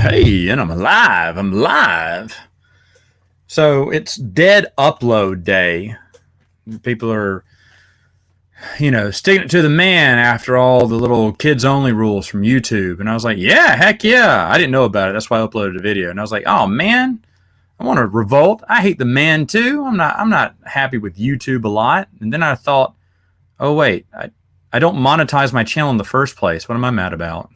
Hey, and I'm live. I'm live. So it's dead upload day. People are, sticking it to the man after all the little kids only rules from YouTube. And I was like, yeah, heck yeah. I didn't know about it. That's why I uploaded a video. And I was like, oh man, I want to revolt. I hate the man too. I'm not happy with YouTube a lot. And then I thought, oh wait, I don't monetize my channel in the first place. What am I mad about?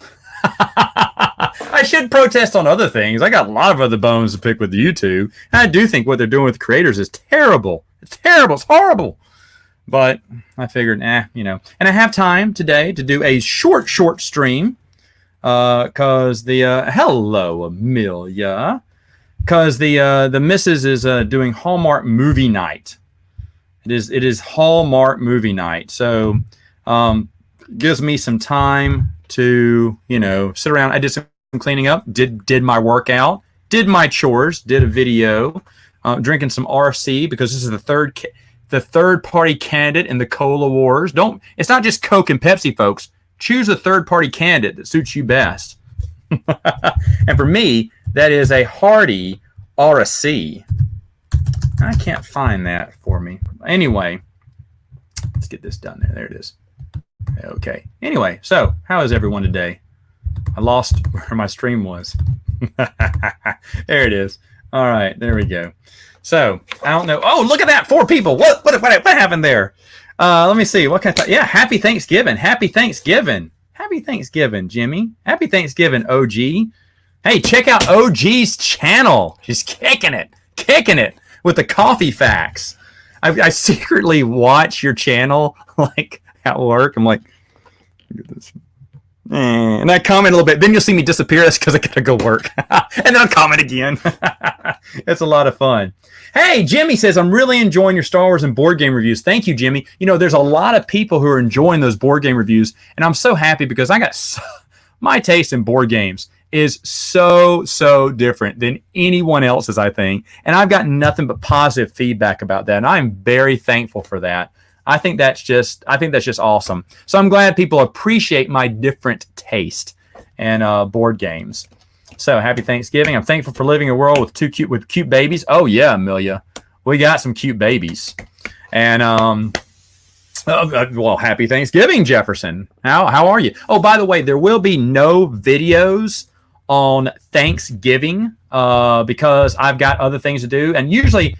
I should protest on other things. I got a lot of other bones to pick with YouTube. And I do think what they're doing with creators is terrible. It's terrible. It's horrible. But I figured, And I have time today to do a short stream. Because hello, Amelia. Because the missus is doing Hallmark movie night. It is Hallmark movie night. So gives me some time to, sit around. I did some cleaning up, did my workout, did my chores, did a video, drinking some RC because this is the third party candidate in the Cola Wars. It's not just Coke and Pepsi, folks. Choose a third party candidate that suits you best. And for me, that is a hearty RC. I can't find that for me. Anyway, let's get this done there. There it is. Okay. Anyway, so how is everyone today? I lost where my stream was. There it is. All right, there we go. So I don't know. Oh, look at that! 4 people. What happened there? Let me see. What can I? Yeah, happy Thanksgiving. Happy Thanksgiving. Happy Thanksgiving, Jimmy. Happy Thanksgiving, OG. Hey, check out OG's channel. She's kicking it with the coffee facts. I secretly watch your channel like at work. I'm like, look at this. And I comment a little bit. Then you'll see me disappear. That's because I gotta go work. And then I'll comment again. It's a lot of fun. Hey, Jimmy says, I'm really enjoying your Star Wars and board game reviews. Thank you, Jimmy. There's a lot of people who are enjoying those board game reviews. And I'm so happy because my taste in board games is so different than anyone else's, I think. And I've got nothing but positive feedback about that. And I'm very thankful for that. I think that's just awesome. So I'm glad people appreciate my different taste and board games. So happy Thanksgiving. I'm thankful for living in a world with cute babies. Oh yeah, Amelia. We got some cute babies. And well, happy Thanksgiving, Jefferson. How are you? Oh, by the way, there will be no videos on Thanksgiving because I've got other things to do. And usually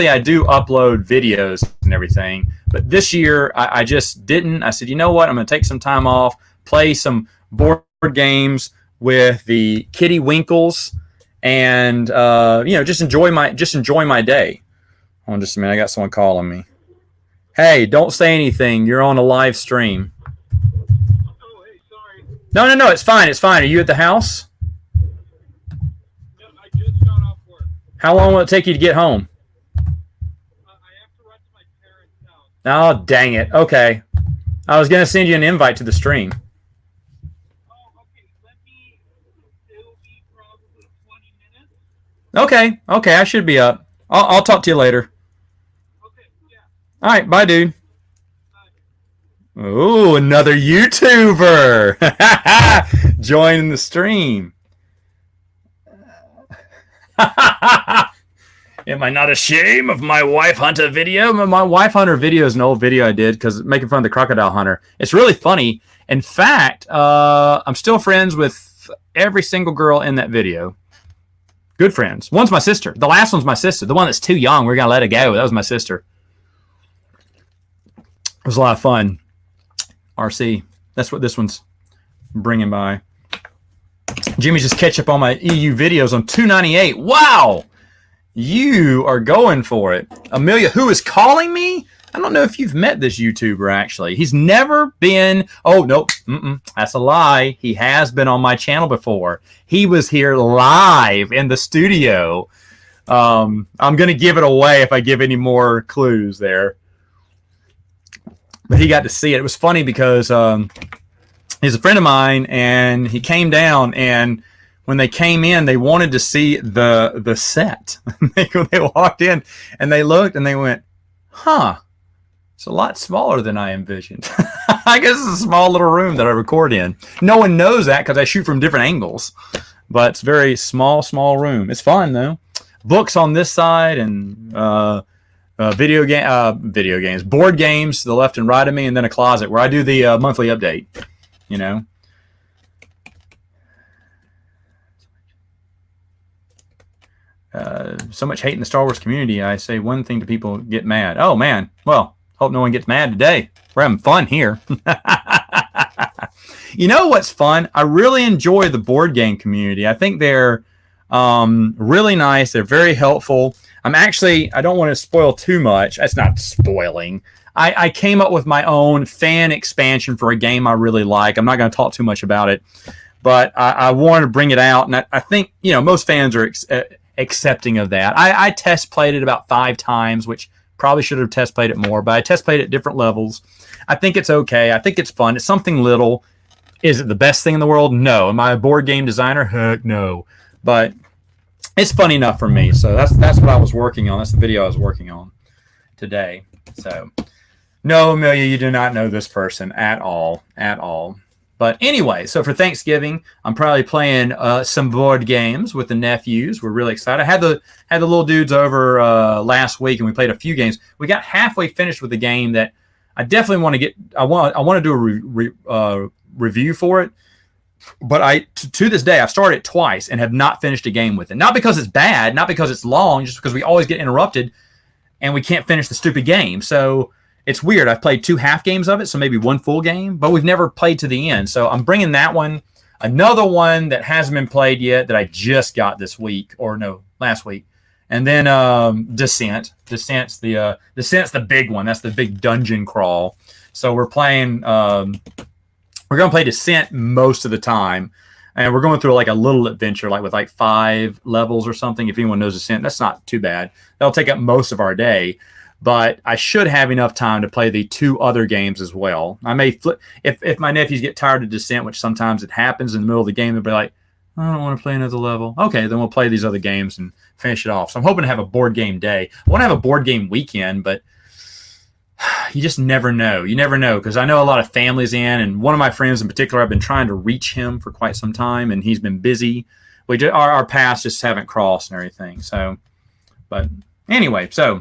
I do upload videos and everything. But this year, I just didn't. I said, you know what? I'm going to take some time off, play some board games with the Kitty Winkles, and just enjoy my day. Hold on just a minute. I got someone calling me. Hey, don't say anything. You're on a live stream. Oh, hey, sorry. No. It's fine. It's fine. Are you at the house? Yep, I just got off work. How long will it take you to get home? I have to run to my parents' house. Oh, dang it. Okay. I was going to send you an invite to the stream. Oh, okay. It'll be probably 20 minutes. Okay. I should be up. I'll talk to you later. Okay, yeah. All right. Bye, dude. Bye. Ooh, another YouTuber. Joining the stream. Am I not ashamed of my wife hunter video? My wife hunter video is an old video I did because making fun of the crocodile hunter. It's really funny. In fact, I'm still friends with every single girl in that video. Good friends. One's my sister. The last one's my sister. The one that's too young, we're going to let it go. That was my sister. It was a lot of fun. RC. That's what this one's bringing by. Jimmy just catch up on my EU videos on 298. Wow! You are going for it. Amelia, who is calling me? I don't know if you've met this YouTuber, actually. He's never been... Oh, nope. That's a lie. He has been on my channel before. He was here live in the studio. I'm going to give it away if I give any more clues there. But he got to see it. It was funny because he's a friend of mine, and he came down, and when they came in, they wanted to see the set. They walked in, and they looked, and they went, huh, it's a lot smaller than I envisioned. I guess it's a small little room that I record in. No one knows that because I shoot from different angles. but it's very small room. It's fun though. Books on this side and video games, board games to the left and right of me, and then a closet where I do the monthly update. You know. So much hate in the Star Wars community. I say one thing to people, get mad. Oh man, well, hope no one gets mad today. We're having fun here. You know what's fun? I really enjoy the board game community. I think they're really nice. They're very helpful. I don't want to spoil too much. That's not spoiling. I came up with my own fan expansion for a game I really like. I'm not going to talk too much about it, but I wanted to bring it out. And I think, most fans are accepting of that. I test played it about 5 times, which probably should have test played it more, but I test played it at different levels. I think it's okay. I think it's fun. It's something little. Is it the best thing in the world? No. Am I a board game designer? Heck no. But it's fun enough for me. So that's what I was working on. That's the video I was working on today. So no, Amelia, you do not know this person at all. But anyway, so for Thanksgiving, I'm probably playing some board games with the nephews. We're really excited. I had the little dudes over last week, and we played a few games. We got halfway finished with the game that I definitely want to get. I want to do a review for it. But to this day, I've started it twice and have not finished a game with it. Not because it's bad, not because it's long, just because we always get interrupted and we can't finish the stupid game. So it's weird. I've played 2 half games of it, so maybe 1 full game, but we've never played to the end. So I'm bringing that one. Another one that hasn't been played yet that I just got this week, or no, last week. And then Descent. Descent's the big one. That's the big dungeon crawl. So we're playing. We're going to play Descent most of the time, and we're going through like a little adventure, like with like 5 levels or something. If anyone knows Descent, that's not too bad. That'll take up most of our day, but I should have enough time to play the 2 other games as well. I may flip if my nephews get tired of Descent, which sometimes it happens in the middle of the game. They'll be like, I don't want to play another level. Okay, then we'll play these other games and finish it off. So I'm hoping to have a board game day. I want to have a board game weekend, but you just never know. You never know, because I know a lot of families in, and one of my friends in particular, I've been trying to reach him for quite some time, and he's been busy. Our paths just haven't crossed and everything. So, but anyway, so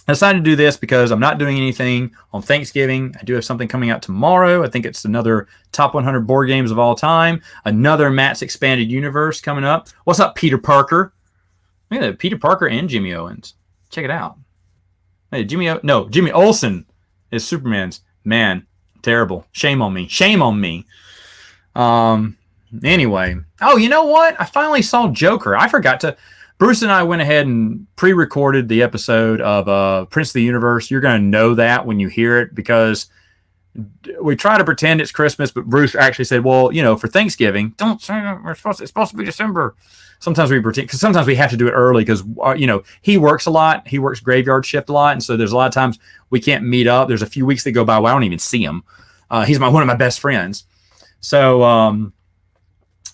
I decided to do this because I'm not doing anything on Thanksgiving. I do have something coming out tomorrow. I think it's another top 100 board games of all time. Another Matt's Expanded Universe coming up. What's up, Peter Parker? Look at that, Peter Parker and Jimmy Owens. Check it out. Hey, Jimmy Olsen is Superman's. Man, terrible. Shame on me. Anyway. Oh, you know what? I finally saw Joker. I forgot to. Bruce and I went ahead and pre-recorded the episode of Prince of the Universe. You're going to know that when you hear it, because we try to pretend it's Christmas, but Bruce actually said, well, for Thanksgiving, don't say that. It's supposed to be December. Sometimes we pretend, because sometimes we have to do it early because, he works a lot. He works graveyard shift a lot. And so there's a lot of times we can't meet up. There's a few weeks that go by where I don't even see him. He's one of my best friends. So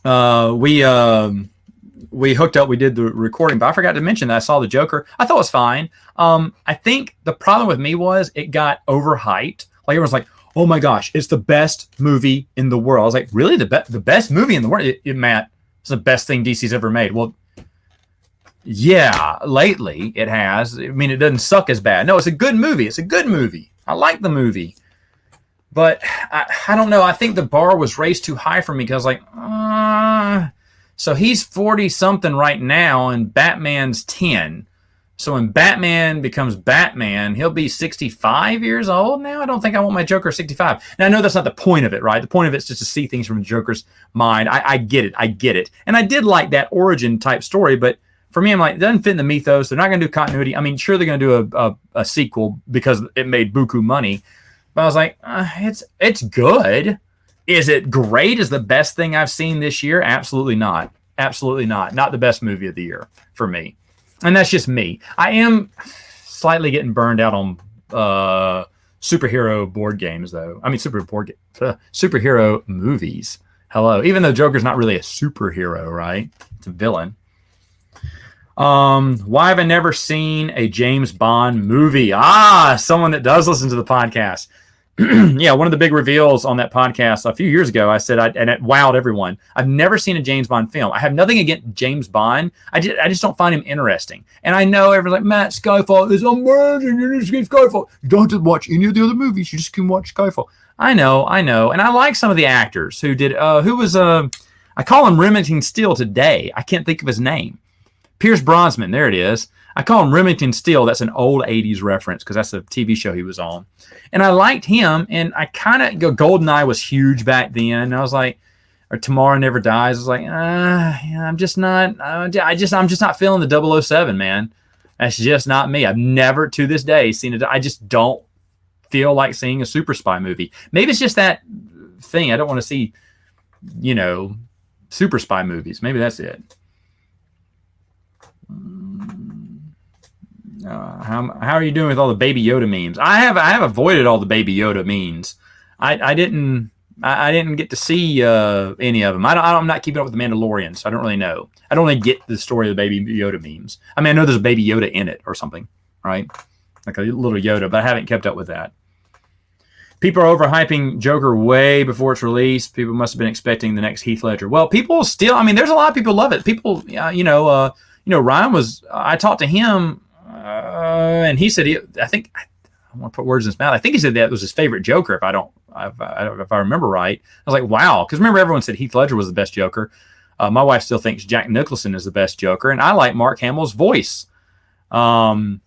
we hooked up. We did the recording, but I forgot to mention that I saw the Joker. I thought it was fine. I think the problem with me was it got overhyped. Like everyone's like, oh my gosh, it's the best movie in the world. I was like, really? The best movie in the world? Matt, it's the best thing DC's ever made. Well, yeah, lately it has. I mean, it doesn't suck as bad. No, it's a good movie. I like the movie. But I don't know. I think the bar was raised too high for me because so he's 40-something right now and Batman's 10. So when Batman becomes Batman, he'll be 65 years old now. I don't think I want my Joker 65. Now, I know that's not the point of it, right? The point of it is just to see things from the Joker's mind. I get it. And I did like that origin type story, but for me, I'm like, it doesn't fit in the mythos. They're not going to do continuity. I mean, sure, they're going to do a sequel because it made buku money. But I was like, it's good. Is it great? Is the best thing I've seen this year? Absolutely not. Not the best movie of the year for me. And that's just me. I am slightly getting burned out on superhero board games, though. I mean, superhero movies. Hello. Even though Joker's not really a superhero, right? It's a villain. Why have I never seen a James Bond movie? Someone that does listen to the podcast. Yeah, one of the big reveals on that podcast a few years ago, I said, and it wowed everyone. I've never seen a James Bond film. I have nothing against James Bond. I just don't find him interesting. And I know everyone's like, Matt, Skyfall is amazing. You need to see Skyfall. You don't have to watch any of the other movies. You just can watch Skyfall. I know. And I like some of the actors who did, I call him Remington Steele today. I can't think of his name. Pierce Brosnan, there it is. I call him Remington Steele. That's an old 80s reference because that's a TV show he was on. And I liked him, and I kind of, GoldenEye was huge back then. And I was like, or Tomorrow Never Dies. I was like, yeah, I'm just not feeling the 007, man. That's just not me. I've never, to this day, seen it. I just don't feel like seeing a super spy movie. Maybe it's just that thing. I don't want to see, super spy movies. Maybe that's it. How are you doing with all the Baby Yoda memes? I have avoided all the Baby Yoda memes. I didn't get to see any of them. I'm not keeping up with the Mandalorian, so I don't really know. I don't really get the story of the Baby Yoda memes. I mean, I know there's a Baby Yoda in it or something, right? Like a little Yoda, but I haven't kept up with that. People are overhyping Joker way before it's released. People must have been expecting the next Heath Ledger. Well, people still. I mean, there's a lot of people love it. People, Ryan was. I talked to him. And he said, I want to put words in his mouth. I think he said that was his favorite Joker. If I remember right, I was like, wow. Because remember, everyone said Heath Ledger was the best Joker. My wife still thinks Jack Nicholson is the best Joker, and I like Mark Hamill's voice as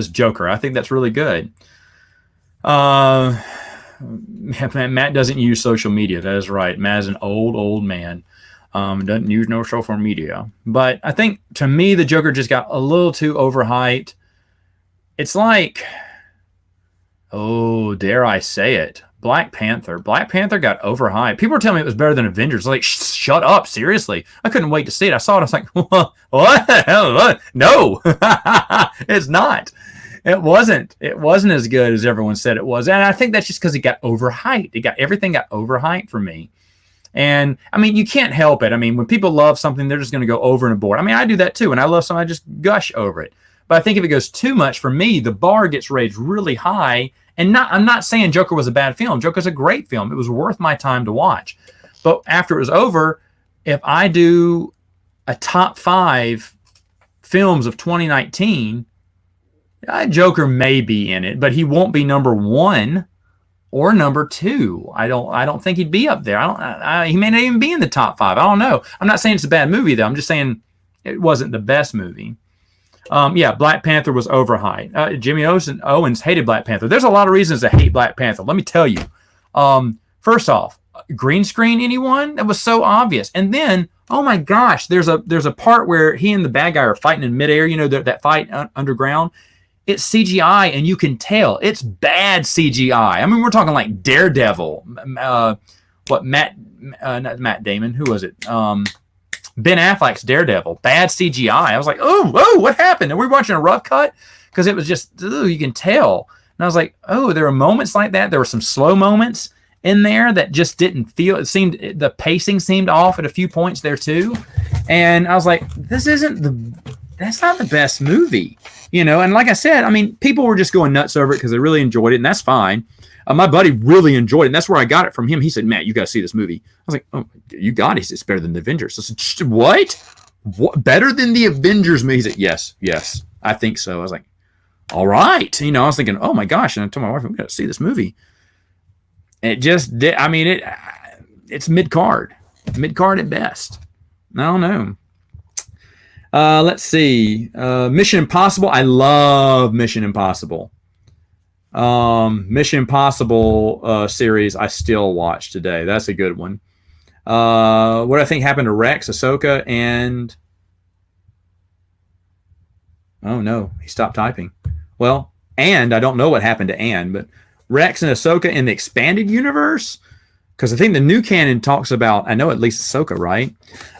Joker. I think that's really good. Matt doesn't use social media. That is right. Matt is an old man. Doesn't use no social media. But I think, to me, the Joker just got a little too overhyped. It's like, dare I say it, Black Panther. Black Panther got overhyped. People were telling me it was better than Avengers. Like, shut up, seriously. I couldn't wait to see it. I saw it. I was like, what the hell? No, it's not. It wasn't as good as everyone said it was. And I think that's just because it got overhyped. Everything got overhyped for me. And I mean, you can't help it. I mean, when people love something, they're just going to go over and aboard. I mean, I do that too. When I love something, I just gush over it. But I think if it goes too much, for me, the bar gets raised really high. And I'm not saying Joker was a bad film. Joker's a great film. It was worth my time to watch. But after it was over, if I do a top 5 films of 2019, Joker may be in it, but he won't be number 1. Or number 2. I don't think he'd be up there. He may not even be in the top 5. I don't know. I'm not saying it's a bad movie, though. I'm just saying it wasn't the best movie. Black Panther was overhyped. Jimmy Owens hated Black Panther. There's a lot of reasons to hate Black Panther. Let me tell you. First off, green screen anyone? That was so obvious. And then, oh my gosh, there's a part where he and the bad guy are fighting in midair. That fight underground. It's CGI, and you can tell it's bad CGI. I mean, we're talking like Daredevil. Not Matt Damon. Who was it? Ben Affleck's Daredevil. Bad CGI. I was like, oh, what happened? And we were watching a rough cut because it was just, you can tell. And I was like, there were moments like that. There were some slow moments in there that just didn't feel. It seemed the pacing seemed off at a few points there too. And I was like, that's not the best movie. And like I said, I mean, people were just going nuts over it because they really enjoyed it, and that's fine. My buddy really enjoyed it, and that's where I got it from him. He said, Matt, you got to see this movie. I was like, oh, you got it. He said, it's better than the Avengers. I said, what? Better than the Avengers movie? He said, yes, I think so. I was like, all right. I was thinking, oh my gosh. And I told my wife, I'm going to see this movie. And it just did. I mean, it's mid-card at best. I don't know. Let's see. Mission Impossible. I love Mission Impossible. Mission Impossible series I still watch today. That's a good one. What do I think happened to Rex, Ahsoka, and... Oh, no. He stopped typing. Well, and I don't know what happened to Anne, but Rex and Ahsoka in the expanded universe? Because I think the new canon talks about, I know at least Ahsoka, right?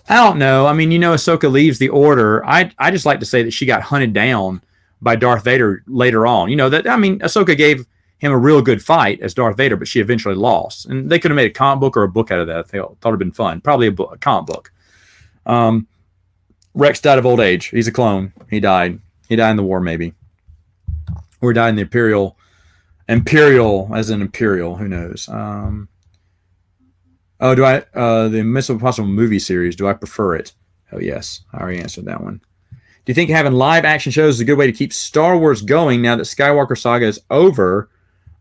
I don't know. I mean, Ahsoka leaves the Order. I just like to say that she got hunted down by Darth Vader later on. Ahsoka gave him a real good fight as Darth Vader, but she eventually lost. And they could have made a comic book or a book out of that. I thought it would have been fun. Probably a comic book. Rex died of old age. He's a clone. He died. He died in the war, maybe. Or died in the Imperial Imperial, as in Imperial. Who knows? Oh, do I the Mission Impossible movie series? Do I prefer it? Oh yes, I already answered that one. Do you think having live action shows is a good way to keep Star Wars going now that Skywalker saga is over?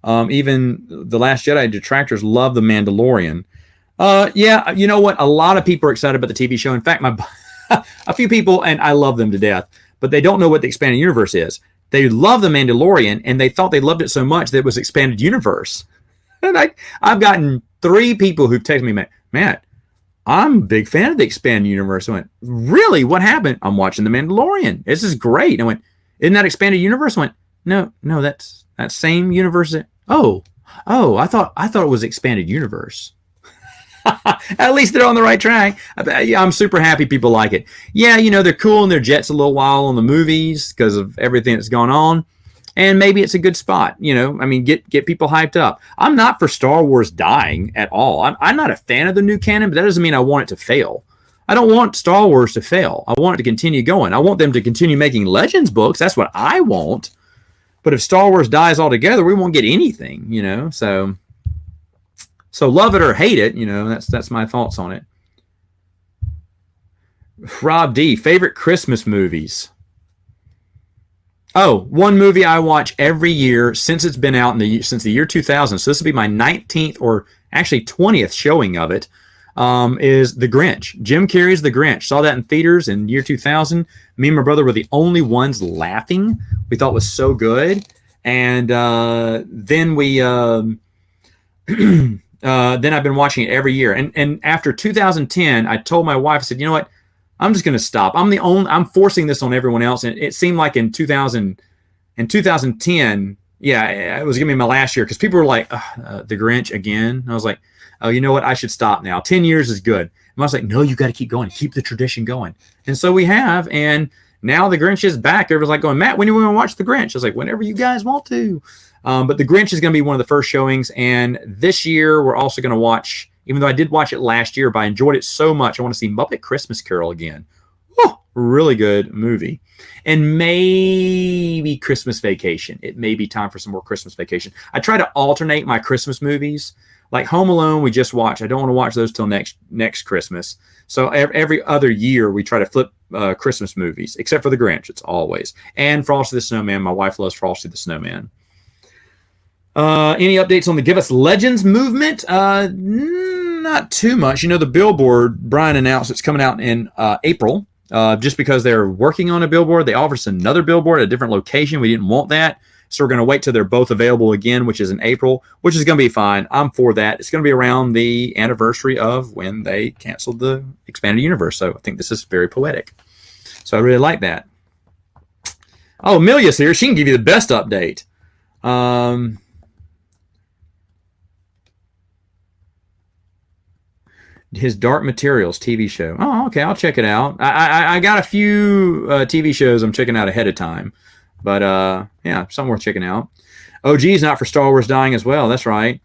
Even the Last Jedi detractors love the Mandalorian. Yeah, you know what? A lot of people are excited about the TV show. In fact, a few people, and I love them to death, but they don't know what the expanded universe is. They love the Mandalorian, and they thought they loved it so much that it was expanded universe. And I've gotten 3 people who've texted me, Matt, I'm a big fan of the expanded universe. I went, really? What happened? I'm watching The Mandalorian. This is great. I went, isn't that expanded universe? I went, no, that's that same universe. Oh, I thought it was expanded universe. At least they're on the right track. I'm super happy people like it. Yeah, they're cool in their jets a little while on the movies because of everything that's gone on. And maybe it's a good spot, get people hyped up. I'm not for Star Wars dying at all. I'm not a fan of the new canon, but that doesn't mean I want it to fail. I don't want Star Wars to fail. I want it to continue going. I want them to continue making Legends books. That's what I want. But if Star Wars dies altogether, we won't get anything, So love it or hate it, that's my thoughts on it. Rob D, favorite Christmas movies. Oh, one movie I watch every year since it's been out since the year 2000. So this will be my 19th or actually 20th showing of it. Is The Grinch. Jim Carrey's The Grinch. Saw that in theaters in year 2000. Me and my brother were the only ones laughing. We thought it was so good. And then then I've been watching it every year. And after 2010, I told my wife, I said, you know what? I'm just going to stop. I'm forcing this on everyone else. And it seemed like in 2010, yeah, it was going to be my last year because people were like, The Grinch again. And I was like, oh, you know what? I should stop now. 10 years is good. And I was like, no, you got to keep going. Keep the tradition going. And so we have. And now The Grinch is back. Everyone's like going, Matt, when do you want to watch The Grinch? I was like, whenever you guys want to. But The Grinch is going to be one of the first showings. And this year, we're also going to watch, even though I did watch it last year, but I enjoyed it so much, I want to see Muppet Christmas Carol again. Oh, really good movie. And maybe Christmas Vacation. It may be time for some more Christmas Vacation. I try to alternate my Christmas movies. Like Home Alone, we just watched. I don't want to watch those till next Christmas. So every other year, we try to flip Christmas movies, except for The Grinch. It's always. And Frosty the Snowman. My wife loves Frosty the Snowman. Any updates on the Give Us Legends movement? Not too much. The billboard, Brian announced it's coming out in April. Just because they're working on a billboard, they offered us another billboard at a different location. We didn't want that. So we're going to wait till they're both available again, which is in April, which is going to be fine. I'm for that. It's going to be around the anniversary of when they canceled the expanded universe. So I think this is very poetic. So I really like that. Oh, Amelia's here. She can give you the best update. His Dark Materials TV show. Oh, okay. I'll check it out. I got a few TV shows I'm checking out ahead of time. But, yeah, something worth checking out. OG's not for Star Wars dying as well. That's right.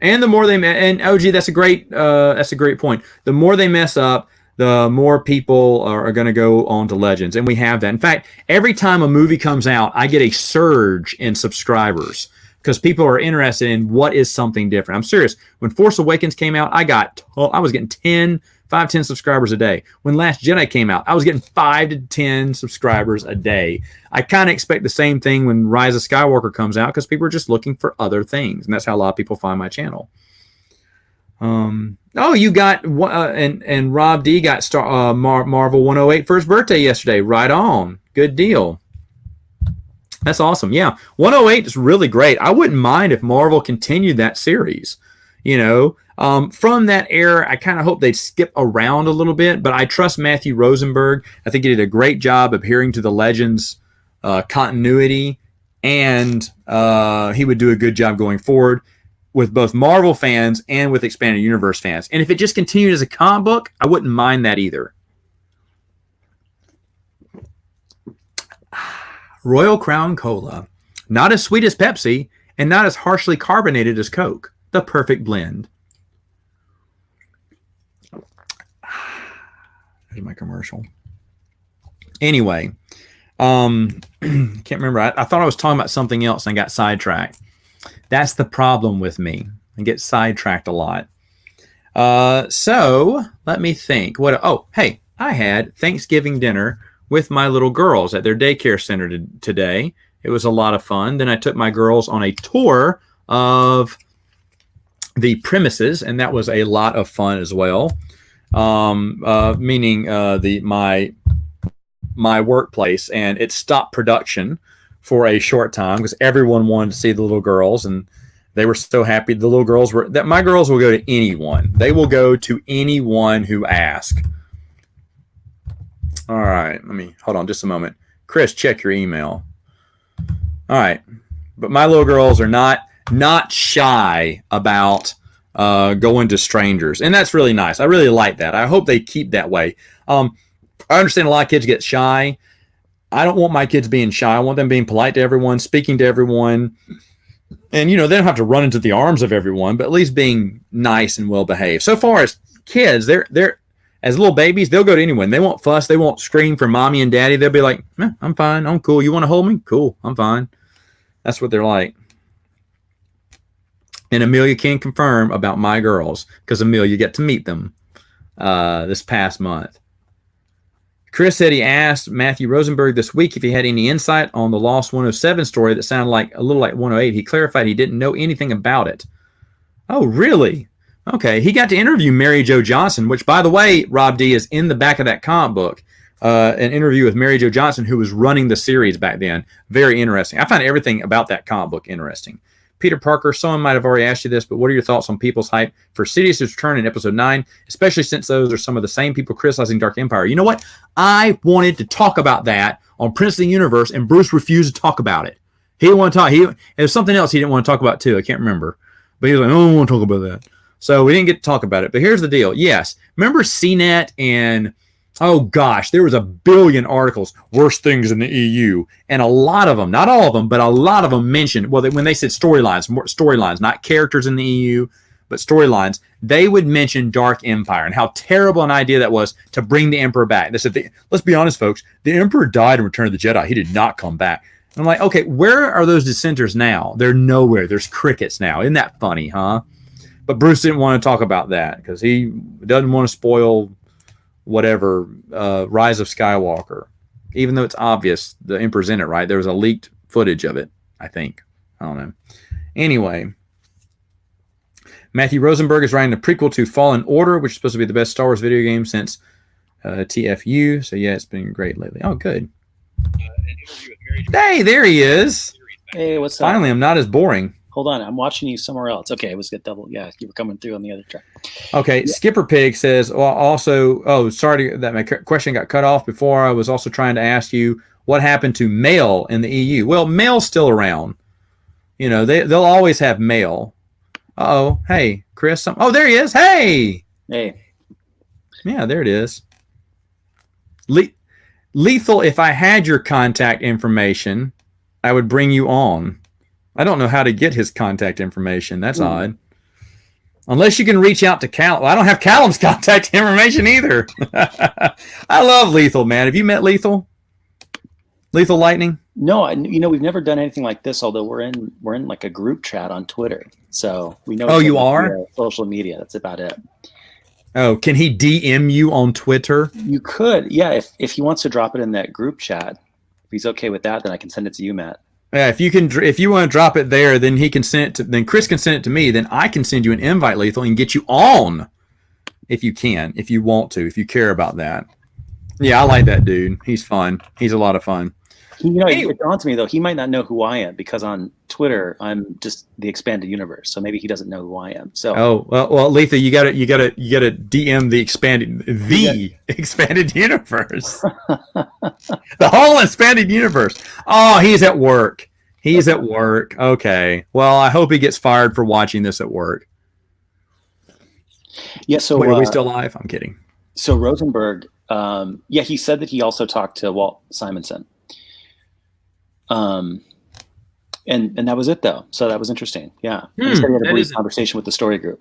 And the more and OG, that's a great point. The more they mess up, the more people are going to go on to Legends. And we have that. In fact, every time a movie comes out, I get a surge in subscribers because people are interested in what is something different. I'm serious. When Force Awakens came out, I was getting 5-10 subscribers a day. When Last Jedi came out, I was getting 5 to 10 subscribers a day. I kind of expect the same thing when Rise of Skywalker comes out because people are just looking for other things. And that's how a lot of people find my channel. You got, and Rob D got Marvel 108 for his birthday yesterday. Right on. Good deal. That's awesome. Yeah. 108 is really great. I wouldn't mind if Marvel continued that series. From that era, I kind of hope they'd skip around a little bit, but I trust Matthew Rosenberg. I think he did a great job adhering to the Legends continuity, and he would do a good job going forward with both Marvel fans and with Expanded Universe fans. And if it just continued as a comic book, I wouldn't mind that either. Royal Crown Cola. Not as sweet as Pepsi and not as harshly carbonated as Coke. The perfect blend. There's my commercial. Anyway, Can't remember. I thought I was talking about something else and I got sidetracked. That's the problem with me. I get sidetracked a lot. So let me think. Hey, I had Thanksgiving dinner with my little girls at their daycare center today. It was a lot of fun. Then I took my girls on a tour of the premises, and that was a lot of fun as well. Meaning my workplace, and it stopped production for a short time because everyone wanted to see the little girls, and they were so happy. The little girls were that my girls will go to anyone. They will go to anyone who asks. All right, let me hold on just a moment. Chris, check your email. All right, but my little girls are not shy about going to strangers, and that's really nice. I really like that. I hope they keep that way. I understand a lot of kids get shy. I don't want my kids being shy. I want them being polite to everyone, speaking to everyone. And, they don't have to run into the arms of everyone, but at least being nice and well behaved. So far as kids, they're as little babies, they'll go to anyone. They won't fuss. They won't scream for mommy and daddy. They'll be like, I'm fine. I'm cool. You want to hold me? Cool. I'm fine. That's what they're like. And Amelia can confirm about my girls because Amelia get to meet them this past month. Chris said he asked Matthew Rosenberg this week if he had any insight on the Lost 107 story that sounded a little like 108. He clarified he didn't know anything about it. Oh, really? Okay. He got to interview Mary Jo Johnson, which, by the way, Rob D, is in the back of that comic book. An interview with Mary Jo Johnson, who was running the series back then. Very interesting. I find everything about that comic book interesting. Peter Parker, someone might have already asked you this, but what are your thoughts on people's hype for Sidious's return in episode 9, especially since those are some of the same people criticizing Dark Empire? You know what? I wanted to talk about that on Prince of the Universe, and Bruce refused to talk about it. He didn't want to talk. There's something else he didn't want to talk about, too. I can't remember. But he was like, I don't want to talk about that. So we didn't get to talk about it. But here's the deal. Yes. Remember CNET and... oh, gosh, there was a billion articles, worst things in the EU. And a lot of them, not all of them, but a lot of them mentioned, when they said storylines, not characters in the EU, but storylines, they would mention Dark Empire and how terrible an idea that was to bring the Emperor back. They said, let's be honest, folks, the Emperor died in Return of the Jedi. He did not come back. And I'm like, okay, where are those dissenters now? They're nowhere. There's crickets now. Isn't that funny, huh? But Bruce didn't want to talk about that because he doesn't want to spoil whatever, Rise of Skywalker, even though it's obvious the Emperor's in it, right? There was a leaked footage of it, I think. I don't know. Anyway, Matthew Rosenberg is writing a prequel to Fallen Order, which is supposed to be the best Star Wars video game since TFU. So, yeah, it's been great lately. Oh, good. Hey, there he is. Hey, what's up? Finally, I'm not as boring. Hold on, I'm watching you somewhere else. Okay, it was good double. Yeah, you were coming through on the other track. Okay, yeah. Skipper Pig says, sorry that my question got cut off before. I was also trying to ask you what happened to mail in the EU. Well, mail's still around. They'll always have mail. Uh-oh, hey, Chris. There he is. Hey. Hey. Yeah, there it is. Lethal, if I had your contact information, I would bring you on. I don't know how to get his contact information. That's odd. Unless you can reach out to Callum. Well, I don't have Callum's contact information either. I love Lethal, man. Have you met Lethal? Lethal Lightning? No, we've never done anything like this. Although we're in like a group chat on Twitter, so we know. Oh, you are? Social media. That's about it. Oh, can he DM you on Twitter? You could, yeah. If he wants to drop it in that group chat, if he's okay with that, then I can send it to you, Matt. Yeah, if you want to drop it there, then he can send it to. Then Chris can send it to me. Then I can send you an invite, Lethal, and get you on, if you want to, if you care about that. Yeah, I like that dude. He's fun. He's a lot of fun. It dawned to me though, he might not know who I am because on Twitter I'm just the expanded universe. So maybe he doesn't know who I am. So well, Lethal, you gotta DM the expanded universe. The whole expanded universe. Oh, he's at work. Okay. Well, I hope he gets fired for watching this at work. Yeah. So wait, are we still live? I'm kidding. So Rosenberg, he said that he also talked to Walt Simonson. And that was it though. So that was interesting. Yeah. He said he had a brief conversation with the story group.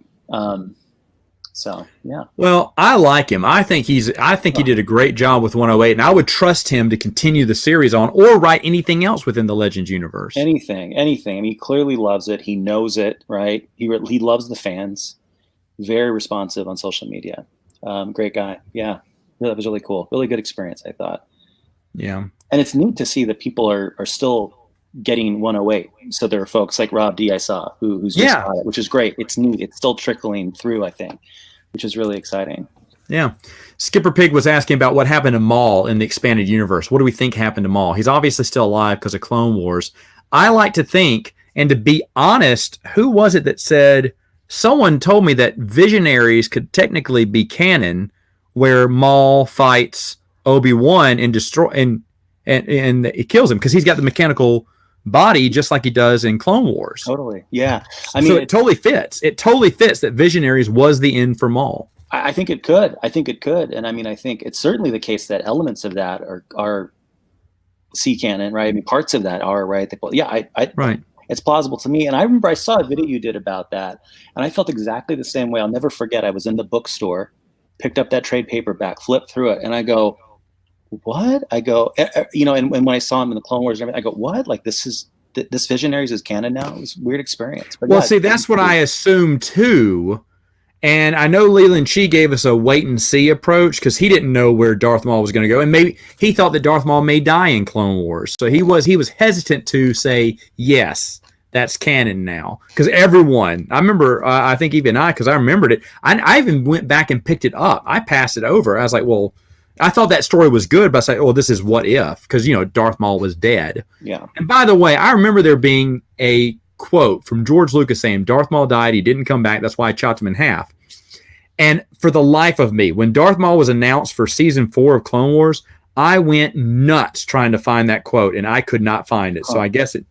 So yeah. Well, I like him. I think he did a great job with 108, and I would trust him to continue the series on or write anything else within the Legends universe. Anything. I mean, he clearly loves it. He knows it, right? He loves the fans. Very responsive on social media. Great guy. Yeah, that was really cool. Really good experience, I thought. Yeah. And it's neat to see that people are still getting 108. So there are folks like Rob D I saw who's just got it, which is great. It's neat. It's still trickling through, I think, which is really exciting. Yeah. Skipper Pig was asking about what happened to Maul in the expanded universe. What do we think happened to Maul? He's obviously still alive because of Clone Wars. I like to think, and to be honest, who was it that said, someone told me that Visionaries could technically be canon where Maul fights Obi-Wan and it kills him because he's got the mechanical body just like he does in Clone Wars. Totally. Yeah. So it totally fits. It totally fits that Visionaries was the end for Maul. I think it could. And I mean, I think it's certainly the case that elements of that are C canon, right? I mean, parts of that are, right? Right. It's plausible to me. And I remember I saw a video you did about that, and I felt exactly the same way. I'll never forget. I was in the bookstore, picked up that trade paperback, flipped through it, and I go, what? I go, and when I saw him in the Clone Wars and everything, I go, what? Like, this Visionaries is canon now? It was a weird experience. But see, that's what I assumed too. And I know Leland Chi gave us a wait and see approach because he didn't know where Darth Maul was going to go, and maybe he thought that Darth Maul may die in Clone Wars. So he was hesitant to say yes, that's canon now, because everyone. I remember, I think even because I remembered it. I even went back and picked it up. I passed it over. I was like, well, I thought that story was good, but I said, oh, this is what if, because Darth Maul was dead. Yeah. And by the way, I remember there being a quote from George Lucas saying Darth Maul died, he didn't come back, that's why I chopped him in half. And for the life of me, when Darth Maul was announced for season 4 of Clone Wars, I went nuts trying to find that quote, and I could not find it. So I guess it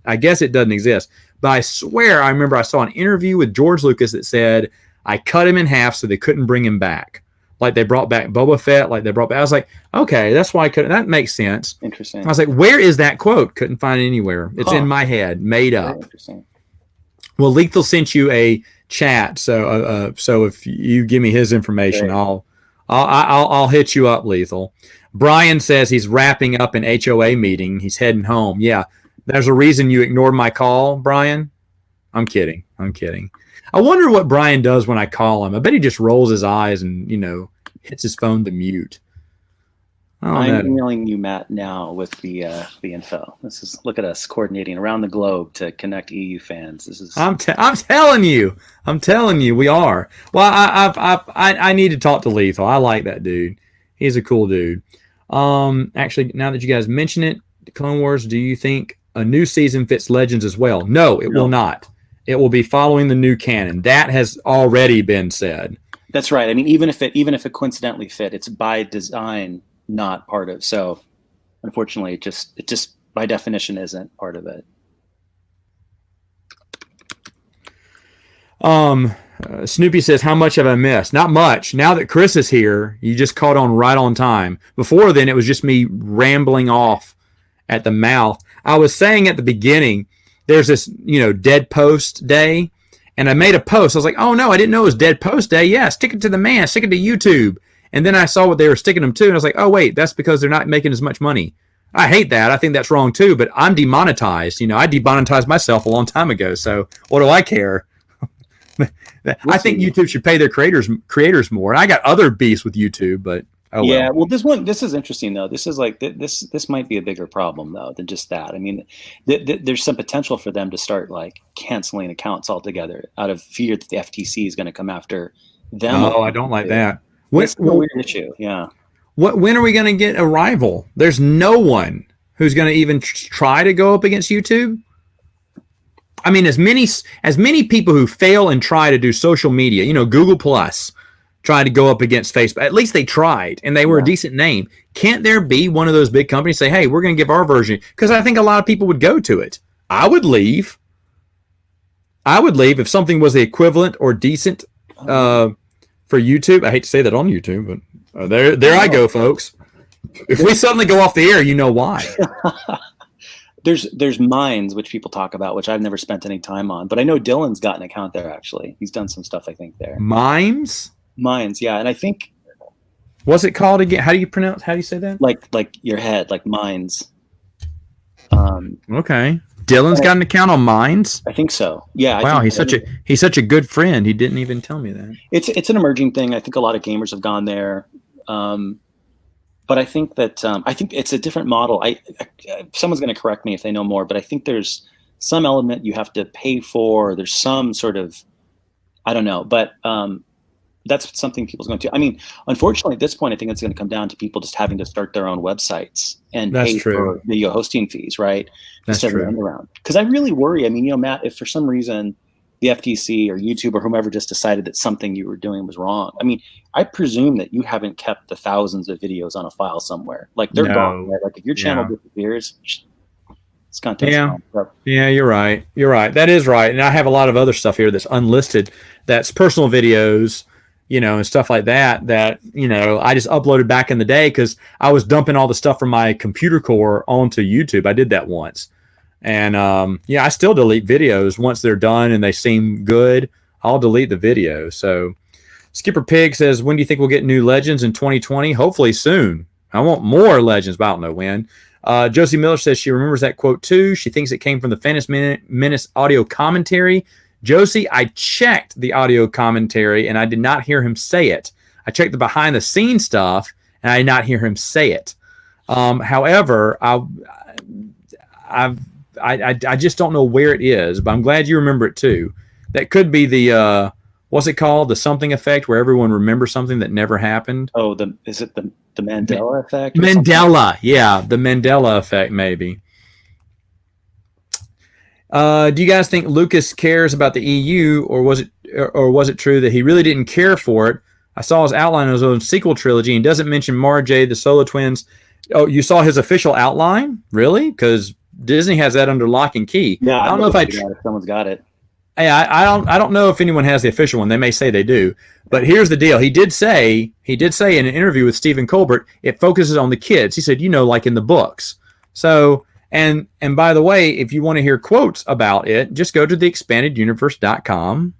doesn't exist. But I swear I remember I saw an interview with George Lucas that said I cut him in half so they couldn't bring him back. Like they brought back Boba Fett, I was like, okay, that's why I couldn't. That makes sense. Interesting. I was like, where is that quote? Couldn't find it anywhere. It's in my head, made up. Very interesting. Well, Lethal sent you a chat, so if you give me his information, I'll hit you up, Lethal. Brian says he's wrapping up an HOA meeting. He's heading home. Yeah, there's a reason you ignored my call, Brian. I'm kidding. I wonder what Brian does when I call him. I bet he just rolls his eyes and hits his phone to mute. I'm emailing you, Matt, now with the info. Look at us coordinating around the globe to connect EU fans. I'm telling you, we are. Well, I need to talk to Lethal. I like that dude. He's a cool dude. Actually, now that you guys mention it, Clone Wars, do you think a new season fits Legends as well? No, it will not. It will be following the new canon. That has already been said. That's right. I mean, even if it coincidentally fit, it's by design not part of. So, unfortunately, it just by definition isn't part of it. Snoopy says, how much have I missed? Not much. Now that Chris is here, you just caught on right on time. Before then, it was just me rambling off at the mouth. I was saying at the beginning, there's this, Dead Post Day, and I made a post. I was like, oh no, I didn't know it was Dead Post Day. Yeah, stick it to the man, stick it to YouTube. And then I saw what they were sticking them to, and I was like, oh wait, that's because they're not making as much money. I hate that. I think that's wrong too, but I'm demonetized. I demonetized myself a long time ago, so what do I care? I think YouTube should pay their creators more. I got other beefs with YouTube, but yeah. Well, this is interesting though. This is like this might be a bigger problem though than just that. I mean, there's some potential for them to start like canceling accounts altogether out of fear that the FTC is going to come after them. Oh, I don't like that. It's a weird issue. Yeah. When are we going to get a rival? There's no one who's going to even try to go up against YouTube. I mean, as many people who fail and try to do social media, Google Plus tried to go up against Facebook. At least they tried, and they were a decent name. Can't there be one of those big companies say, hey, we're going to give our version? Because I think a lot of people would go to it. I would leave if something was the equivalent or decent for YouTube. I hate to say that on YouTube, but there I go, folks. If we suddenly go off the air, you know why. There's Minds, which people talk about, which I've never spent any time on, but I know Dylan's got an account there. Actually, he's done some stuff, I think, there. Mimes? Minds, yeah. And I think, what's it called again? How do you say that? Like your head, like minds. Okay. Dylan's got an account on Minds. I think so. Yeah. Wow, he's such a good friend. He didn't even tell me that. It's an emerging thing. I think a lot of gamers have gone there. But I think that I think it's a different model. Someone's going to correct me if they know more, but I think there's some element you have to pay for. There's some sort of, I don't know, but that's something people's going to. I mean, unfortunately, at this point, I think it's going to come down to people just having to start their own websites and pay for video hosting fees, right? That's true. Because I really worry. I mean, Matt, if for some reason the FTC or YouTube or whomever just decided that something you were doing was wrong, I mean, I presume that you haven't kept the thousands of videos on a file somewhere. Like they're gone. Right? Like if your channel disappears, it's content. Yeah, you're right. You're right. That is right. And I have a lot of other stuff here that's unlisted. That's personal videos, and stuff like that. That I just uploaded back in the day because I was dumping all the stuff from my computer core onto YouTube. I did that once. And I still delete videos once they're done and they seem good. I'll delete the video. So Skipper Pig says, when do you think we'll get new Legends in 2020? Hopefully soon. I want more Legends, but I don't know when. Josie Miller says she remembers that quote too. She thinks it came from the Phantom Menace audio commentary. Josie, I checked the audio commentary and I did not hear him say it. I checked the behind the scenes stuff and I did not hear him say it. However, I just don't know where it is, but I'm glad you remember it too. That could be the what's it called? The something effect, where everyone remembers something that never happened. Oh, is it the Mandela effect? Mandela, yeah, the Mandela effect, maybe. Do you guys think Lucas cares about the EU, or was it true that he really didn't care for it? I saw his outline of his own sequel trilogy, and doesn't mention Mara Jade, the Solo Twins. Oh, you saw his official outline? Really? Because Disney has that under lock and key. Yeah, I don't know if someone's got it. I don't know if anyone has the official one. They may say they do, but here's the deal. He did say in an interview with Stephen Colbert, it focuses on the kids. He said, like in the books. So, and by the way, if you want to hear quotes about it, just go to theexpandeduniverse.com,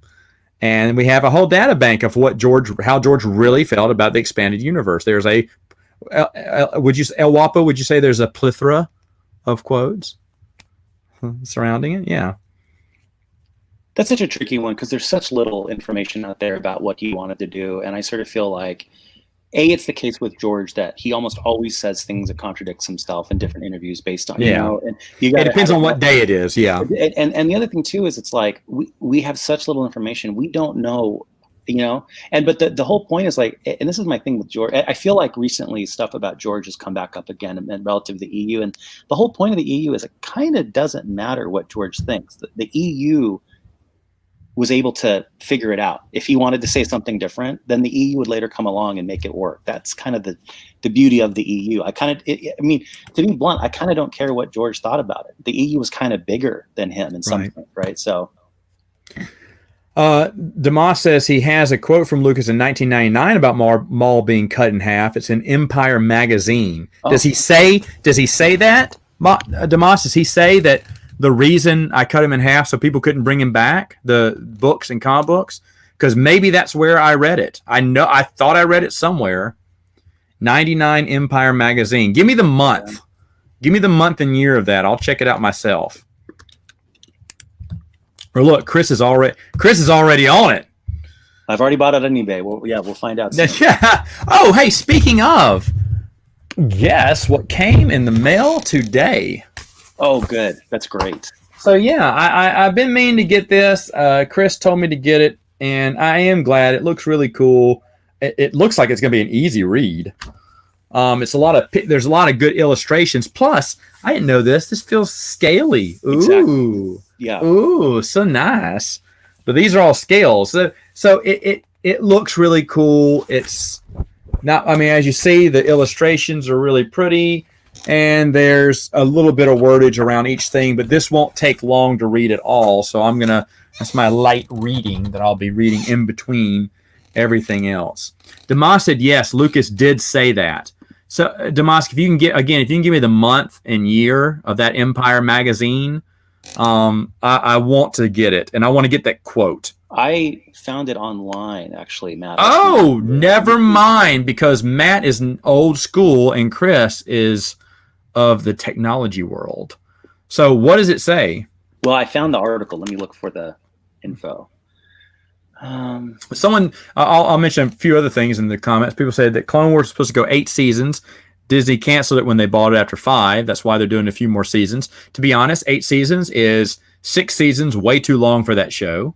and we have a whole data bank of how George really felt about the expanded universe. There's El Wapo, would you say there's a plethora of quotes surrounding it? Yeah. That's such a tricky one because there's such little information out there about what he wanted to do. And I sort of feel like, it's the case with George that he almost always says things that contradicts himself in different interviews based on, and it depends on what day it is. Yeah. And the other thing too, is it's like, we have such little information. We don't know, but the whole point is like, and this is my thing with George. I feel like recently stuff about George has come back up again and relative to the EU. And the whole point of the EU is it kind of doesn't matter what George thinks. The EU was able to figure it out. If he wanted to say something different, then the EU would later come along and make it work. That's kind of the beauty of the EU. To be blunt, I kind of don't care what George thought about it. The EU was kind of bigger than him in some sense, right? So, Demas says he has a quote from Lucas in 1999 about Maul being cut in half. It's in Empire magazine. Oh. Does he say that? Demas, does he say that the reason I cut him in half so people couldn't bring him back, the books and comic books? Because maybe that's where I read it. I thought I read it somewhere. 99 Empire magazine. Give me the month. Yeah. Give me the month and year of that. I'll check it out myself. Or look, Chris is already on it. I've already bought it on eBay. We'll find out soon. Yeah. Oh, hey, speaking of, guess what came in the mail today? Oh, good. That's great. So, yeah, I've been meaning to get this. Chris told me to get it, and I am glad. It looks really cool. It looks like it's going to be an easy read. There's a lot of good illustrations. Plus, I didn't know this. This feels scaly. Ooh. Exactly. Yeah. Ooh, so nice. But these are all scales. So it looks really cool. It's not, as you see, the illustrations are really pretty. And there's a little bit of wordage around each thing, but this won't take long to read at all. So that's my light reading that I'll be reading in between everything else. Demas said, yes, Lucas did say that. So Demas, if you can give me the month and year of that Empire magazine, I want to get it. And I want to get that quote. I found it online, actually, Matt. Oh, never mind, because Matt is an old school and Chris is of the technology world. So what does it say? Well, I found the article. Let me look for the info. I'll mention a few other things in the comments. People said that Clone Wars was supposed to go 8 seasons. Disney canceled it when they bought it after 5. That's why they're doing a few more seasons. To be honest, 8 seasons is 6 seasons, way too long for that show.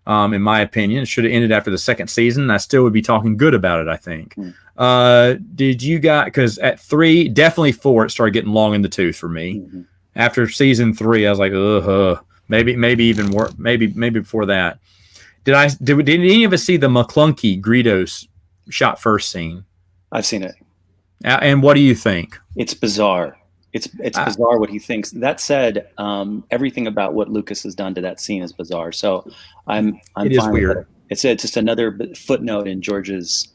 In my opinion, it should have ended after the 2nd season. I still would be talking good about it, I think. Did you guys, because at 3, definitely 4, it started getting long in the tooth for me. Mm-hmm. After season 3, I was like, maybe even worse, maybe before that. Did any of us see the McClunky Greedos shot first scene? I've seen it. And what do you think? It's bizarre. It's bizarre what he thinks. That said, everything about what Lucas has done to that scene is bizarre. So I'm it is fine weird. With it. It's just another footnote in George's,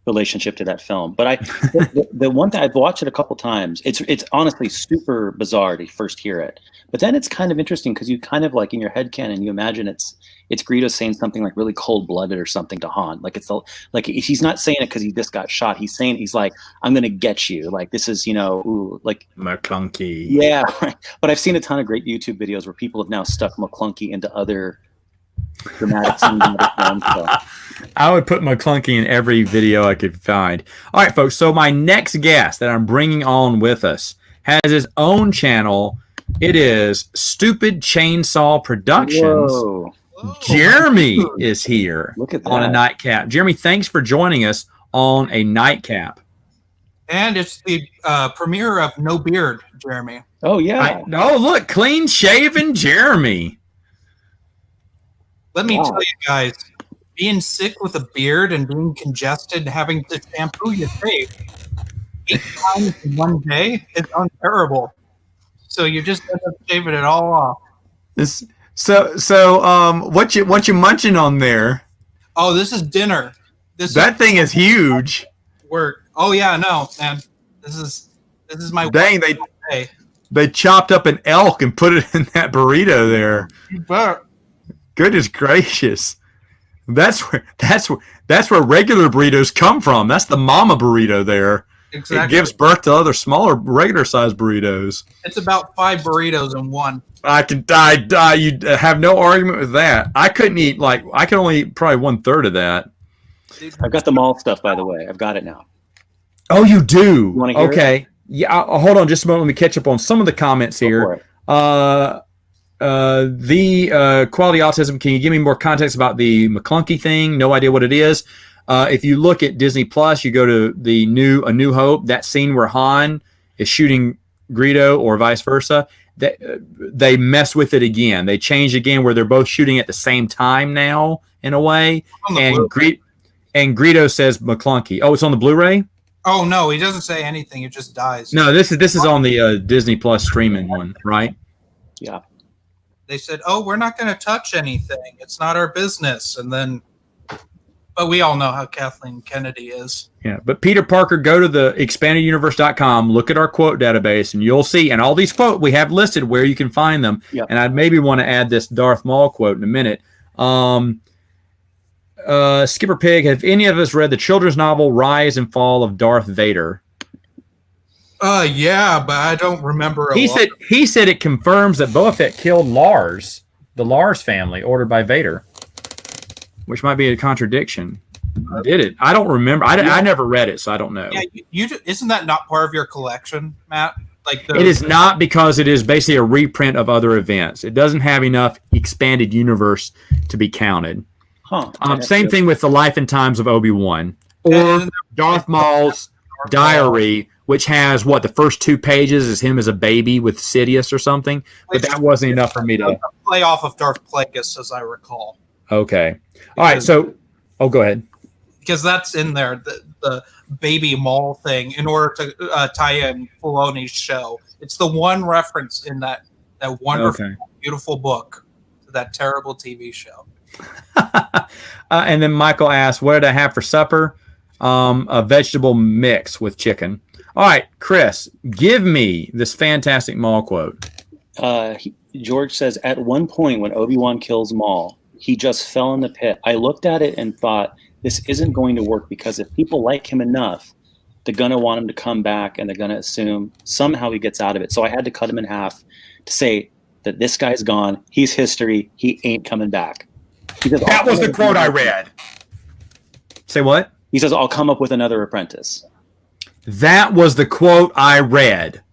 relationship to that film. But the one thing, I've watched it a couple times. It's honestly super bizarre to first hear it, but then it's kind of interesting because you kind of like in your head canon, you imagine it's Greedo saying something like really cold blooded or something to Han. Like he's not saying it because he just got shot. He's saying, he's like, I'm gonna get you. Like this is like McClunky. Yeah, right. But I've seen a ton of great YouTube videos where people have now stuck McClunky into other dramatic scenes. I would put McClunky in every video I could find. All right, folks. So my next guest that I'm bringing on with us has his own channel. It is Stupid Chainsaw Productions. Whoa. Jeremy is here. Look at that. On a Nightcap. Jeremy, thanks for joining us on a Nightcap. And it's the premiere of No Beard, Jeremy. Oh, yeah. Look, clean shaven Jeremy. Let me tell you guys, being sick with a beard and being congested and having to shampoo your face 8 times in one day is unbearable. So you just end up shaving it all off. What you munching on there? Oh, this is dinner. That thing is huge. Work. Oh yeah, no, man. This is my dang. They chopped up an elk and put it in that burrito there. You bet. Goodness gracious. That's where regular burritos come from. That's the mama burrito there. Exactly. It gives birth to other smaller, regular sized burritos. It's about 5 burritos in one. I can die. You have no argument with that. I couldn't eat I can only eat probably 1/3 of that. I've got the mall stuff, by the way. I've got it now. Oh, you do? You want to hear it? Yeah. Hold on just a moment. Let me catch up on some of the comments here. The quality autism. Can you give me more context about the McClunky thing? No idea what it is. If you look at Disney Plus, you go to A New Hope. That scene where Han is shooting Greedo or vice versa. They mess with it again. They change again where they're both shooting at the same time now in a way. And Greedo says McClunky. Oh, it's on the Blu-ray? Oh no, he doesn't say anything. It just dies. No, this is on the Disney Plus streaming one, right? Yeah. They said, "Oh, we're not going to touch anything. It's not our business." And then, but we all know how Kathleen Kennedy is. Yeah, but Peter Parker, go to the expandeduniverse.com, look at our quote database, and you'll see. And all these quotes we have listed where you can find them. Yep. And I'd maybe want to add this Darth Maul quote in a minute. Skipper Pig, have any of us read the children's novel Rise and Fall of Darth Vader? Yeah, but I don't remember. He said it confirms that Boba Fett killed Lars, the Lars family, ordered by Vader, which might be a contradiction. Did it? I don't remember. I never read it, so I don't know. Yeah, isn't that not part of your collection, Matt? It is not, because it is basically a reprint of other events. It doesn't have enough expanded universe to be counted. Huh. Same thing with the Life and Times of Obi-Wan or Darth Maul's diary, which has the first 2 pages is him as a baby with Sidious or something, but that wasn't enough for me to play off of Darth Plagueis, as I recall. Okay, all right. So, go ahead. Because that's in there, the baby Maul thing, in order to tie in Filoni's show. It's the one reference in that wonderful, beautiful book to that terrible TV show. And then Michael asked, what did I have for supper? A vegetable mix with chicken. All right, Chris, give me this fantastic Maul quote. George says, at one point when Obi-Wan kills Maul, he just fell in the pit. I looked at it and thought, this isn't going to work because if people like him enough, they're going to want him to come back and they're going to assume somehow he gets out of it. So I had to cut him in half to say that this guy's gone. He's history. He ain't coming back. That was the quote I read. Say what? He says, I'll come up with another apprentice. That was the quote I read.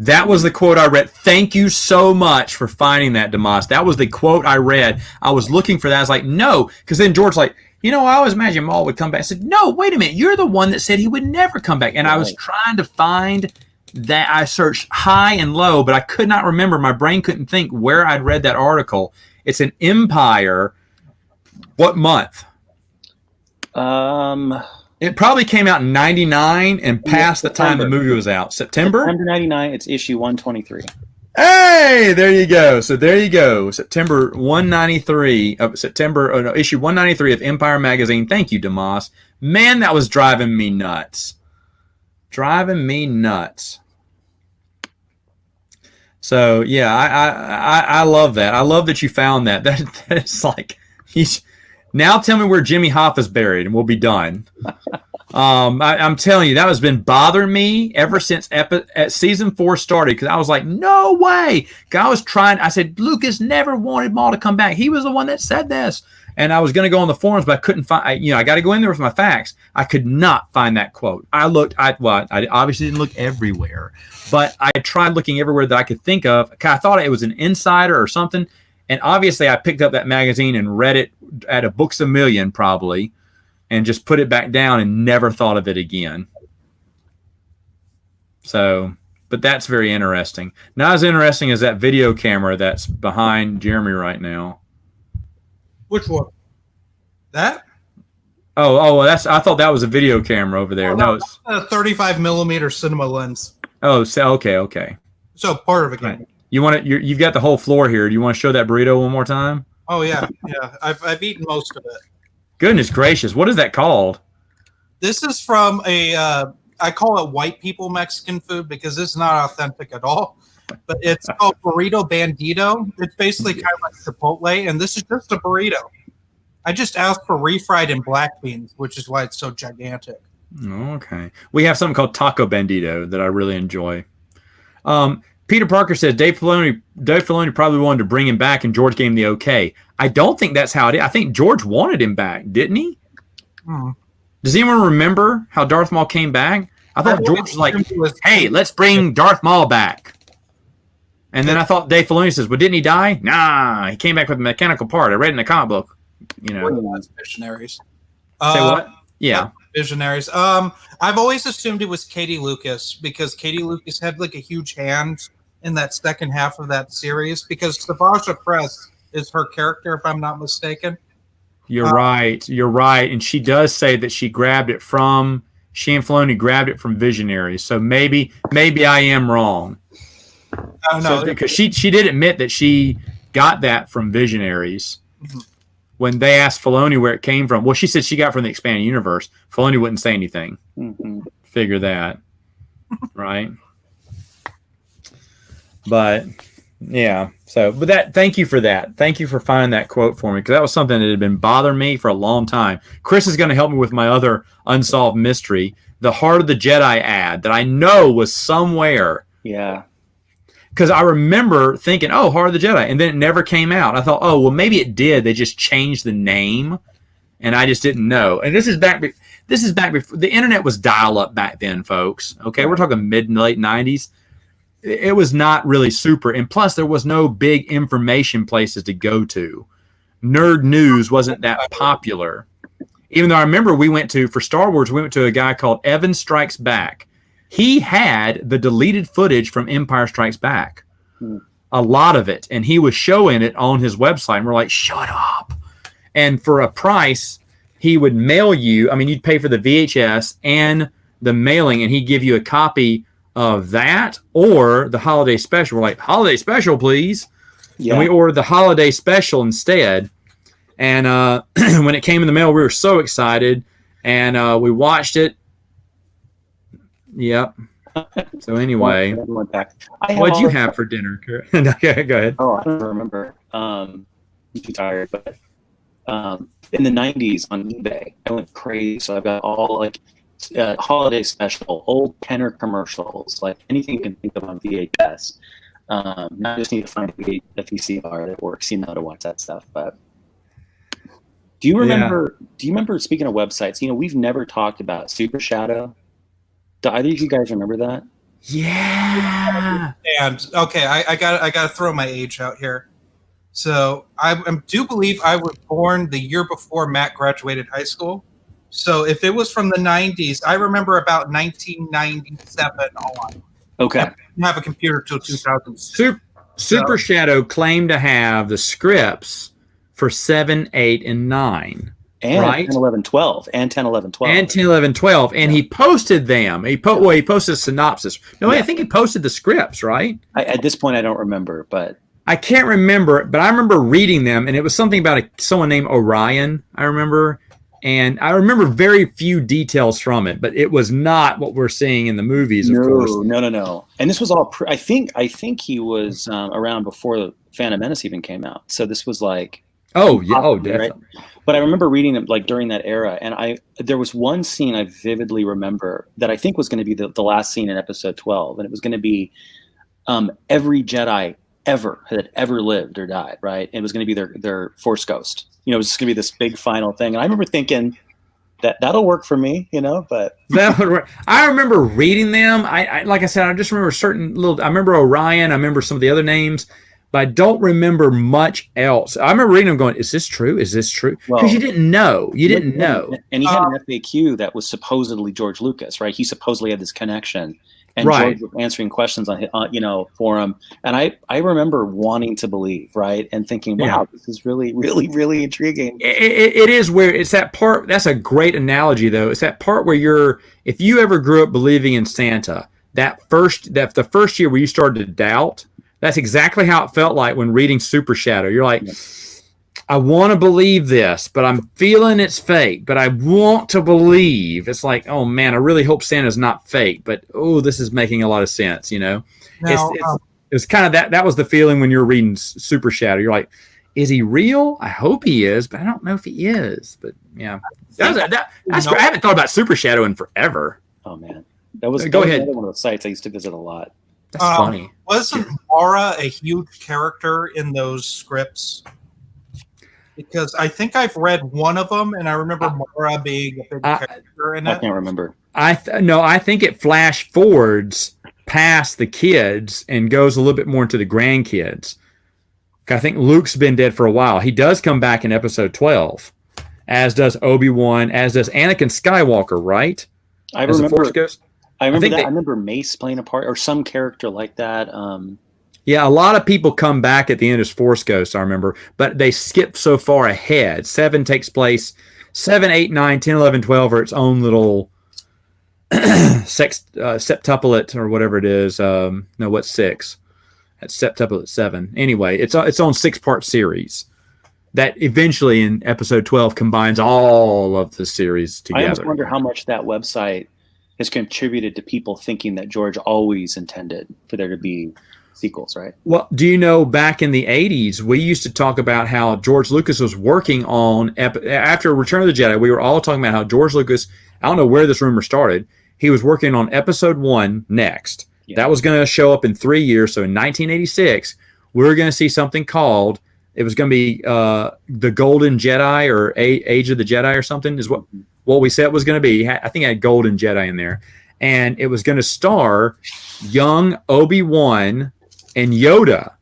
That was the quote I read. Thank you so much for finding that, Demas. That was the quote I read. I was looking for that. I was like, no. Because then George's like, I always imagined Maul would come back. I said, no, wait a minute. You're the one that said he would never come back. And I was trying to find that. I searched high and low, but I could not remember. My brain couldn't think where I'd read that article. It's an Empire. What month? It probably came out in 99 and past the time the movie was out. September 99. It's issue 123. Hey, there you go. So there you go. September 193 of issue 193 of Empire Magazine. Thank you, Demas. Man, that was driving me nuts. So yeah, I love that. I love that you found that. That's like now tell me where Jimmy Hoffa's buried and we'll be done. I'm telling you, that has been bothering me ever since season 4 started because I was like, no way. I said, Lucas never wanted Maul to come back. He was the one that said this. And I was going to go on the forums, but I couldn't find, I got to go in there with my facts. I could not find that quote. I obviously didn't look everywhere, but I tried looking everywhere that I could think of. I thought it was an insider or something. And obviously I picked up that magazine and read it at a Books A Million probably and just put it back down and never thought of it again. So, but that's very interesting. Not as interesting as that video camera that's behind Jeremy right now. Which one? That? Oh, I thought that was a video camera over there. No, it's a 35 millimeter cinema lens. Oh, so okay. So part of it. Right. You've got the whole floor here. Do you want to show that burrito one more time? Oh yeah. I've eaten most of it. Goodness gracious, what is that called? This is from I call it white people Mexican food because it's not authentic at all. But it's called Burrito Bandito. It's basically kind of like Chipotle, and this is just a burrito. I just asked for refried and black beans, which is why it's so gigantic. Okay. We have something called Taco Bandito that I really enjoy. Peter Parker says Dave Filoni probably wanted to bring him back, and George gave him the okay. I don't think that's how it is. I think George wanted him back, didn't he? Does anyone remember how Darth Maul came back? I thought George was like, hey, let's bring Darth Maul back. And then I thought Dave Filoni says, well, didn't he die? Nah, he came back with a mechanical part. I read in the comic book. Visionaries. Say what? Yeah. Visionaries. I've always assumed it was Katie Lucas because Katie Lucas had like a huge hand in that second half of that series because Savasha Press is her character, if I'm not mistaken. You're right. And she does say that she and Filoni grabbed it from Visionaries. So maybe I am wrong. No, because she did admit that she got that from Visionaries. Mm-hmm. When they asked Filoni where it came from, well, she said she got it from the expanded universe. Filoni wouldn't say anything. Mm-hmm. Figure that, right? But yeah. So, but thank you for that. Thank you for finding that quote for me because that was something that had been bothering me for a long time. Chris is going to help me with my other unsolved mystery, the Heart of the Jedi ad that I know was somewhere. Yeah. Because I remember thinking, oh, Heart of the Jedi, and then it never came out. I thought, oh, well, maybe it did. They just changed the name, and I just didn't know. And this is back before the internet was dial-up back then, folks. Okay, we're talking mid and late 90s. It was not really super, and plus there was no big information places to go to. Nerd News wasn't that popular. Even though I remember for Star Wars, we went to a guy called Evan Strikes Back. He had the deleted footage from Empire Strikes Back, a lot of it, and he was showing it on his website. And we're like, shut up. And for a price, he would mail you. I mean, you'd pay for the VHS and the mailing, and he'd give you a copy of that or the holiday special. We're like, holiday special, please. Yeah. And we ordered the holiday special instead. And when it came in the mail, we were so excited, and we watched it. Yep. So anyway, went back. what'd you have for dinner? Okay, go ahead. Oh, I don't remember. I'm too tired, but in the 90s on eBay, I went crazy. So I've got all like holiday special, old Kenner commercials, like anything you can think of on VHS. Now I just need to find a VCR that works, to watch that stuff. But do you remember? Yeah. Do you remember? Speaking of websites, we've never talked about Super Shadow. Do either of you guys remember that? Yeah. And okay, I got to throw my age out here. So I do believe I was born the year before Matt graduated high school. So if it was from the 90s, I remember about 1997 on. Okay. I didn't have a computer till 2006. Super Shadow claimed to have the scripts for 7, 8, and 9. And right? 10, 11, 12. And 10, 11, 12. And 10, 11, 12. And he posted them. He posted a synopsis. No, I think he posted the scripts, right? At this point, I don't remember, but... I can't remember, but I remember reading them, and it was something about someone named Orion, I remember. And I remember very few details from it, but it was not what we're seeing in the movies, of course. No. And this was all... I think he was around before the Phantom Menace even came out. So this was like... Oh, yeah. Oh, definitely. Right? But I remember reading it like during that era, and there was one scene I vividly remember that I think was going to be the last scene in episode 12, and it was going to be every Jedi ever that ever lived or died, right? It was going to be their Force ghost. It was just going to be this big final thing, and I remember thinking that'll work for me, but that would work. I remember reading them. I like I said, I just remember certain little. I remember Orion. I remember some of the other names. But I don't remember much else. I remember reading them going, is this true? Is this true? Because you didn't know. You didn't know. And he had an FAQ that was supposedly George Lucas, right? He supposedly had this connection. And right. George was answering questions for him. And I remember wanting to believe, right? And thinking, wow, this is really, really, really intriguing. It is where it's that part. That's a great analogy, though. It's that part where if you ever grew up believing in Santa, the first year where you started to doubt, that's exactly how it felt like when reading Super Shadow. You're like, I want to believe this, but I'm feeling it's fake, but I want to believe. It's like, oh, man, I really hope Santa's not fake, but, oh, this is making a lot of sense, Now, it was kind of that was the feeling when you're reading Super Shadow. You're like, is he real? I hope he is, but I don't know if he is. But, yeah. That's great. I haven't thought about Super Shadow in forever. Oh, man. That was Go ahead. One of the sites I used to visit a lot. That's funny. Wasn't Mara a huge character in those scripts? Because I think I've read one of them, and I remember Mara being a big character in it. I can't remember. I think it flash forwards past the kids and goes a little bit more into the grandkids. I think Luke's been dead for a while. He does come back in episode 12, as does Obi-Wan, as does Anakin Skywalker, right? I remember. The Force Ghost. I remember Mace playing a part, or some character like that. Yeah, a lot of people come back at the end as Force Ghosts, I remember, but they skip so far ahead. 7 takes place. 7, 8, 9, 10, 11, 12 are its own little septuplet or whatever it is. No, what's 6? That's septuplet 7. Anyway, it's its own 6-part series that eventually in episode 12 combines all of the series together. I just wonder how much that website has contributed to people thinking that George always intended for there to be sequels, right? Well, do you know back in the 80s, we used to talk about how George Lucas was working on, after Return of the Jedi, we were all talking about how George Lucas, I don't know where this rumor started, he was working on episode 1 next. Yeah. That was going to show up in 3 years. So in 1986, we were going to see something called, it was going to be The Golden Jedi or Age of the Jedi or something is what we said it was going to be. I think I had Golden Jedi in there. And it was going to star young Obi-Wan and Yoda.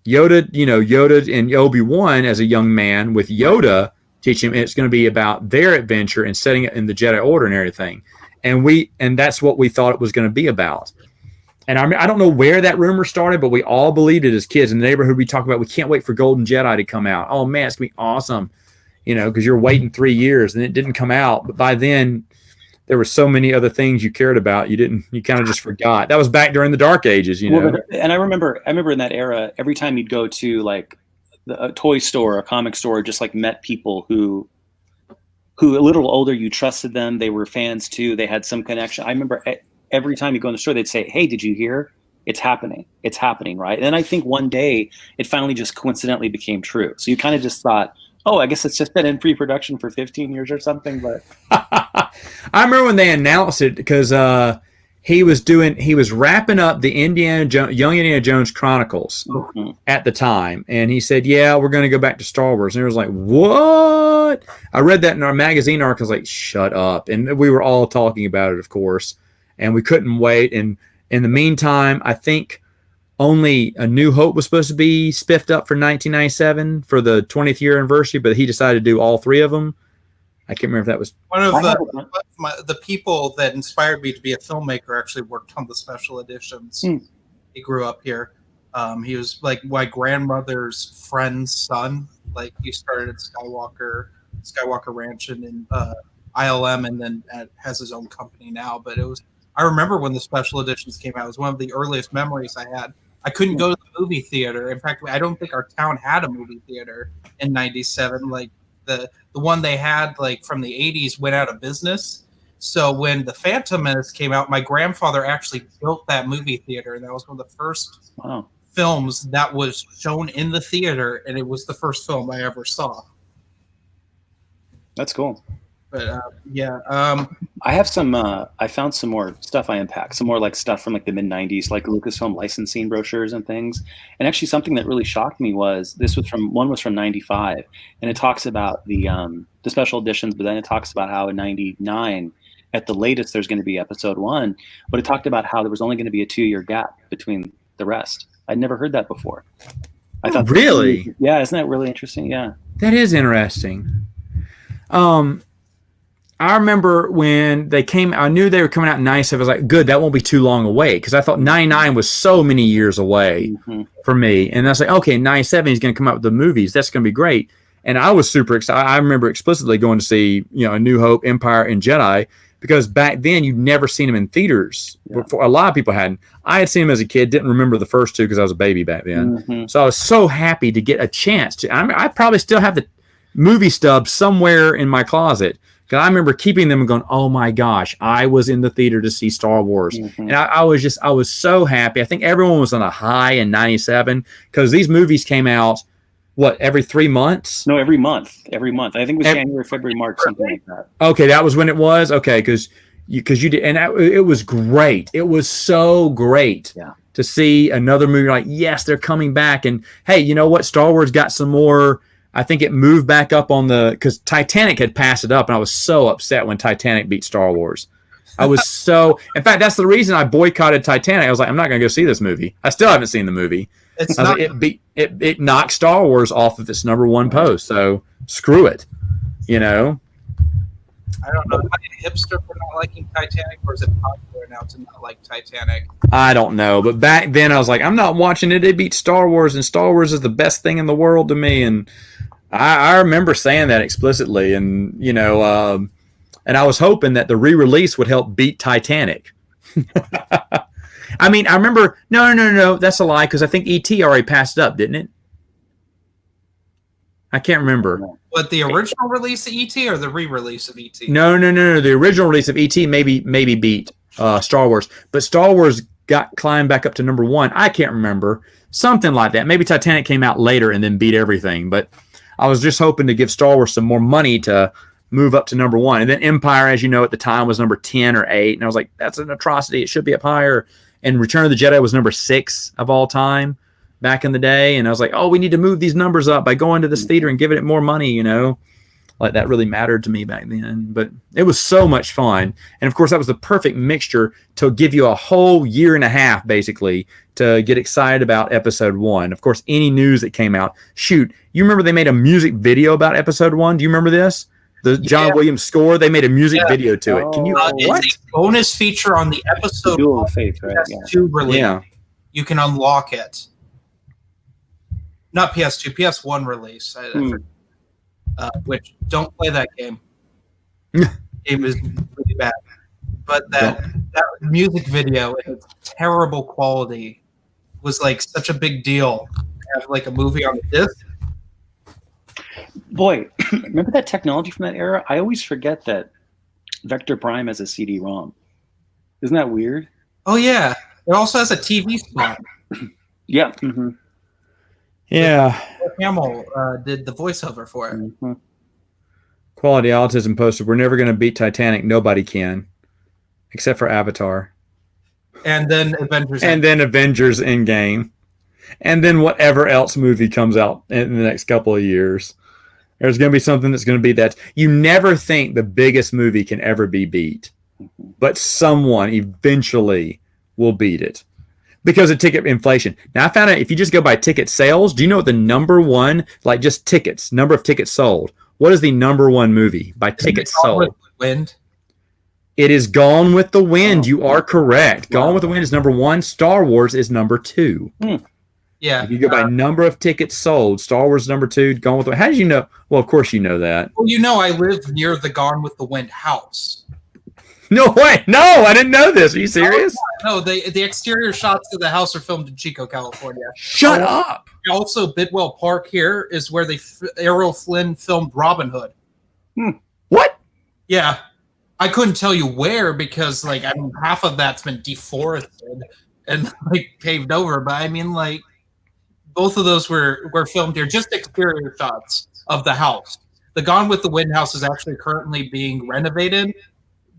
Yoda and Obi-Wan as a young man with Yoda teaching him. And it's going to be about their adventure and setting it in the Jedi Order and everything. And that's what we thought it was going to be about. And I don't know where that rumor started, but we all believed it as kids in the neighborhood. We talked about, we can't wait for Golden Jedi to come out. Oh man, it's going to be awesome. Because you're waiting 3 years and it didn't come out. But by then there were so many other things you cared about. You kind of just forgot. That was back during the Dark Ages, And I remember in that era, every time you'd go to like a toy store, a comic store, just like met people who a little older, you trusted them. They were fans too. They had some connection. I remember every time you go in the store, they'd say, "Hey, did you hear? It's happening. It's happening," right? And then I think one day it finally just coincidentally became true. So you kind of just thought, oh, I guess it's just been in pre-production for 15 years or something. But I remember when they announced it because he was wrapping up the Young Indiana Jones Chronicles at the time, and he said, "Yeah, we're going to go back to Star Wars." And it was like, "What?" I read that in our magazine article. I was like, "Shut up!" And we were all talking about it, of course, and we couldn't wait. And in the meantime, I think only A New Hope was supposed to be spiffed up for 1997 for the 20th year anniversary, but he decided to do all three of them. I can't remember if that was one of the people that inspired me to be a filmmaker. Actually worked on the special editions. He grew up here. He was like my grandmother's friend's son. Like he started at Skywalker Ranch and in ILM, and then has his own company now. But I remember when the special editions came out. It was one of the earliest memories I had. I couldn't go to the movie theater. In fact, I don't think our town had a movie theater in '97. Like the one they had like from the 80s went out of business. So when The Phantom Menace came out, my grandfather actually built that movie theater, and that was one of the first films that was shown in the theater, and it was the first film I ever saw. That's cool. But I have some. I found some more stuff I unpacked. Some more like stuff from like the mid '90s, like Lucasfilm licensing brochures and things. And actually, something that really shocked me was one was from '95, and it talks about the special editions, but then it talks about how in '99, at the latest, there's going to be Episode 1. But it talked about how there was only going to be a 2-year gap between the rest. I'd never heard that before. I thought, really? Yeah, isn't that really interesting? Yeah, that is interesting. I remember when they came, I knew they were coming out in 97. I was like, good, that won't be too long away. Because I thought 99 was so many years away for me. And I was like, okay, 97, he's going to come out with the movies. That's going to be great. And I was super excited. I remember explicitly going to see, A New Hope, Empire, and Jedi. Because back then, you'd never seen them in theaters. Yeah. Before, a lot of people hadn't. I had seen them as a kid, didn't remember the first two because I was a baby back then. So I was so happy to get a chance to. I probably still have the movie stubs somewhere in my closet. Because I remember keeping them and going, oh my gosh, I was in the theater to see Star Wars. And I was so happy. I think everyone was on a high in 97 because these movies came out, every 3 months? No, every month. Every month. I think it was January, February, March, something like that. Okay, that was when it was? Okay, because you did, and it was great. It was so great to see another movie like, yes, they're coming back. And hey, you know what? Star Wars got some more. I think it moved back up because Titanic had passed it up, and I was so upset when Titanic beat Star Wars. I was in fact, that's the reason I boycotted Titanic. I was like, I'm not going to go see this movie. I still haven't seen the movie. It knocked Star Wars off of its number one post, so screw it. I don't know. Am I a hipster for not liking Titanic, or is it popular now to not like Titanic? I don't know, but back then I was like, I'm not watching it. It beat Star Wars, and Star Wars is the best thing in the world to me. And I remember saying that explicitly, and and I was hoping that the re-release would help beat Titanic. I mean, I remember. No, that's a lie because I think E.T. already passed it up, didn't it? I can't remember. What, the original release of E.T. or the re-release of E.T.? No. The original release of E.T. maybe beat Star Wars, but Star Wars climbed back up to number one. I can't remember. Something like that. Maybe Titanic came out later and then beat everything, but I was just hoping to give Star Wars some more money to move up to number one. And then Empire, as you know, at the time was number 10 or 8. And I was like, that's an atrocity. It should be up higher. And Return of the Jedi was number 6 of all time back in the day. And I was like, oh, we need to move these numbers up by going to this theater and giving it more money, Like that really mattered to me back then. But it was so much fun. And of course, that was the perfect mixture to give you a whole year and a half, basically, to get excited about Episode 1. Of course, any news that came out. Shoot, you remember they made a music video about Episode 1? Do you remember this? The John Williams score, they made a music video to it. Can you? It's a bonus feature on the Episode Duel of Faith, right? PS2 release. Yeah. You can unlock it. Not PS2, PS1 release. Which don't play that game. Game is really bad. But that music video in its terrible quality was like such a big deal to have like a movie on the disc. Boy, remember that technology from that era? I always forget that Vector Prime has a CD-ROM. Isn't that weird? Oh yeah, it also has a TV spot. Yeah. Mm-hmm. Yeah. Hamill did the voiceover for it. Mm-hmm. Quality Autism posted, "We're never going to beat Titanic. Nobody can, except for Avatar, And then Avengers. and then Avengers Endgame, and then whatever else movie comes out in the next couple of years. There's going to be something that's going to be that. You never think the biggest movie can ever be beat, but someone eventually will beat it because of ticket inflation. Now, I found out if you just go by ticket sales, do you know what the number one, like just tickets, number of tickets sold? What is the number one movie by tickets sold? Wind. It is Gone with the Wind. You are correct. Gone with the Wind is number one. Star Wars is number two. Yeah. If you go by number of tickets sold, Star Wars is number two. Gone with the Wind. How did you know? Well, of course you know that. Well, you know I live near the Gone with the Wind house. No way. No, I didn't know this. Are you serious? No, the exterior shots of the house are filmed in Chico, California. Shut up. Also, Bidwell Park here is where Errol Flynn filmed Robin Hood. What? Yeah. I couldn't tell you where because, like, I mean, half of that's been deforested and, like, paved over. But, I mean, like, both of those were filmed here. Just exterior shots of the house. The Gone with the Wind house is actually currently being renovated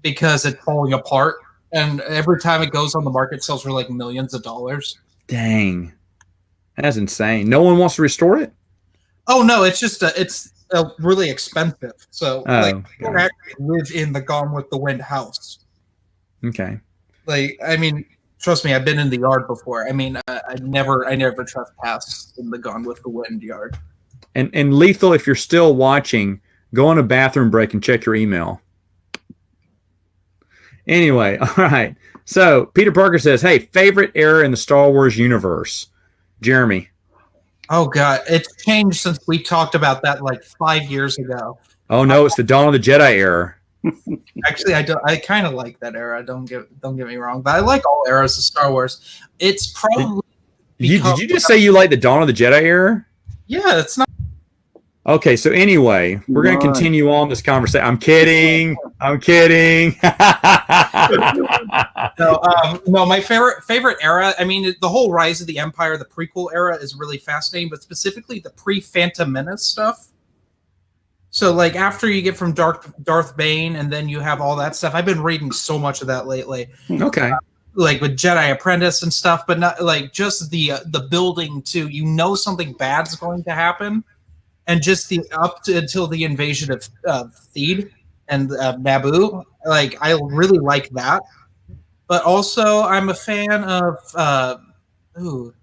because it's falling apart. And every time it goes on the market, it sells for, like, millions of dollars. Dang. That's insane. No one wants to restore it? Oh, no, it's just it's really expensive. So, like, you don't actually live in the Gone with the Wind house. Okay. Like, I mean, trust me, I've been in the yard before. I mean, I never trespass in the Gone with the Wind yard. And Lethal, if you're still watching, go on a bathroom break and check your email. Anyway, all right. So Peter Parker says, "Hey, favorite era in the Star Wars universe?" Jeremy. Oh God, it's changed since we talked about that like 5 years ago. Oh no, it's the Dawn of the Jedi era. Actually, I kind of like that era. Don't get me wrong, but I like all eras of Star Wars. It's probably did you just say you like the Dawn of the Jedi era? Yeah, it's not. Okay, so anyway, we're going to continue on this conversation. I'm kidding. No, my favorite era. I mean, the whole Rise of the Empire, the prequel era, is really fascinating, but specifically the pre-Phantom Menace stuff. So, like, after you get from Darth Bane, and then you have all that stuff. I've been reading so much of that lately. Okay. Like with Jedi Apprentice and stuff, but not like just the building to something bad's going to happen. And just until the invasion of Theed and Naboo, like I really like that. But also, I'm a fan of New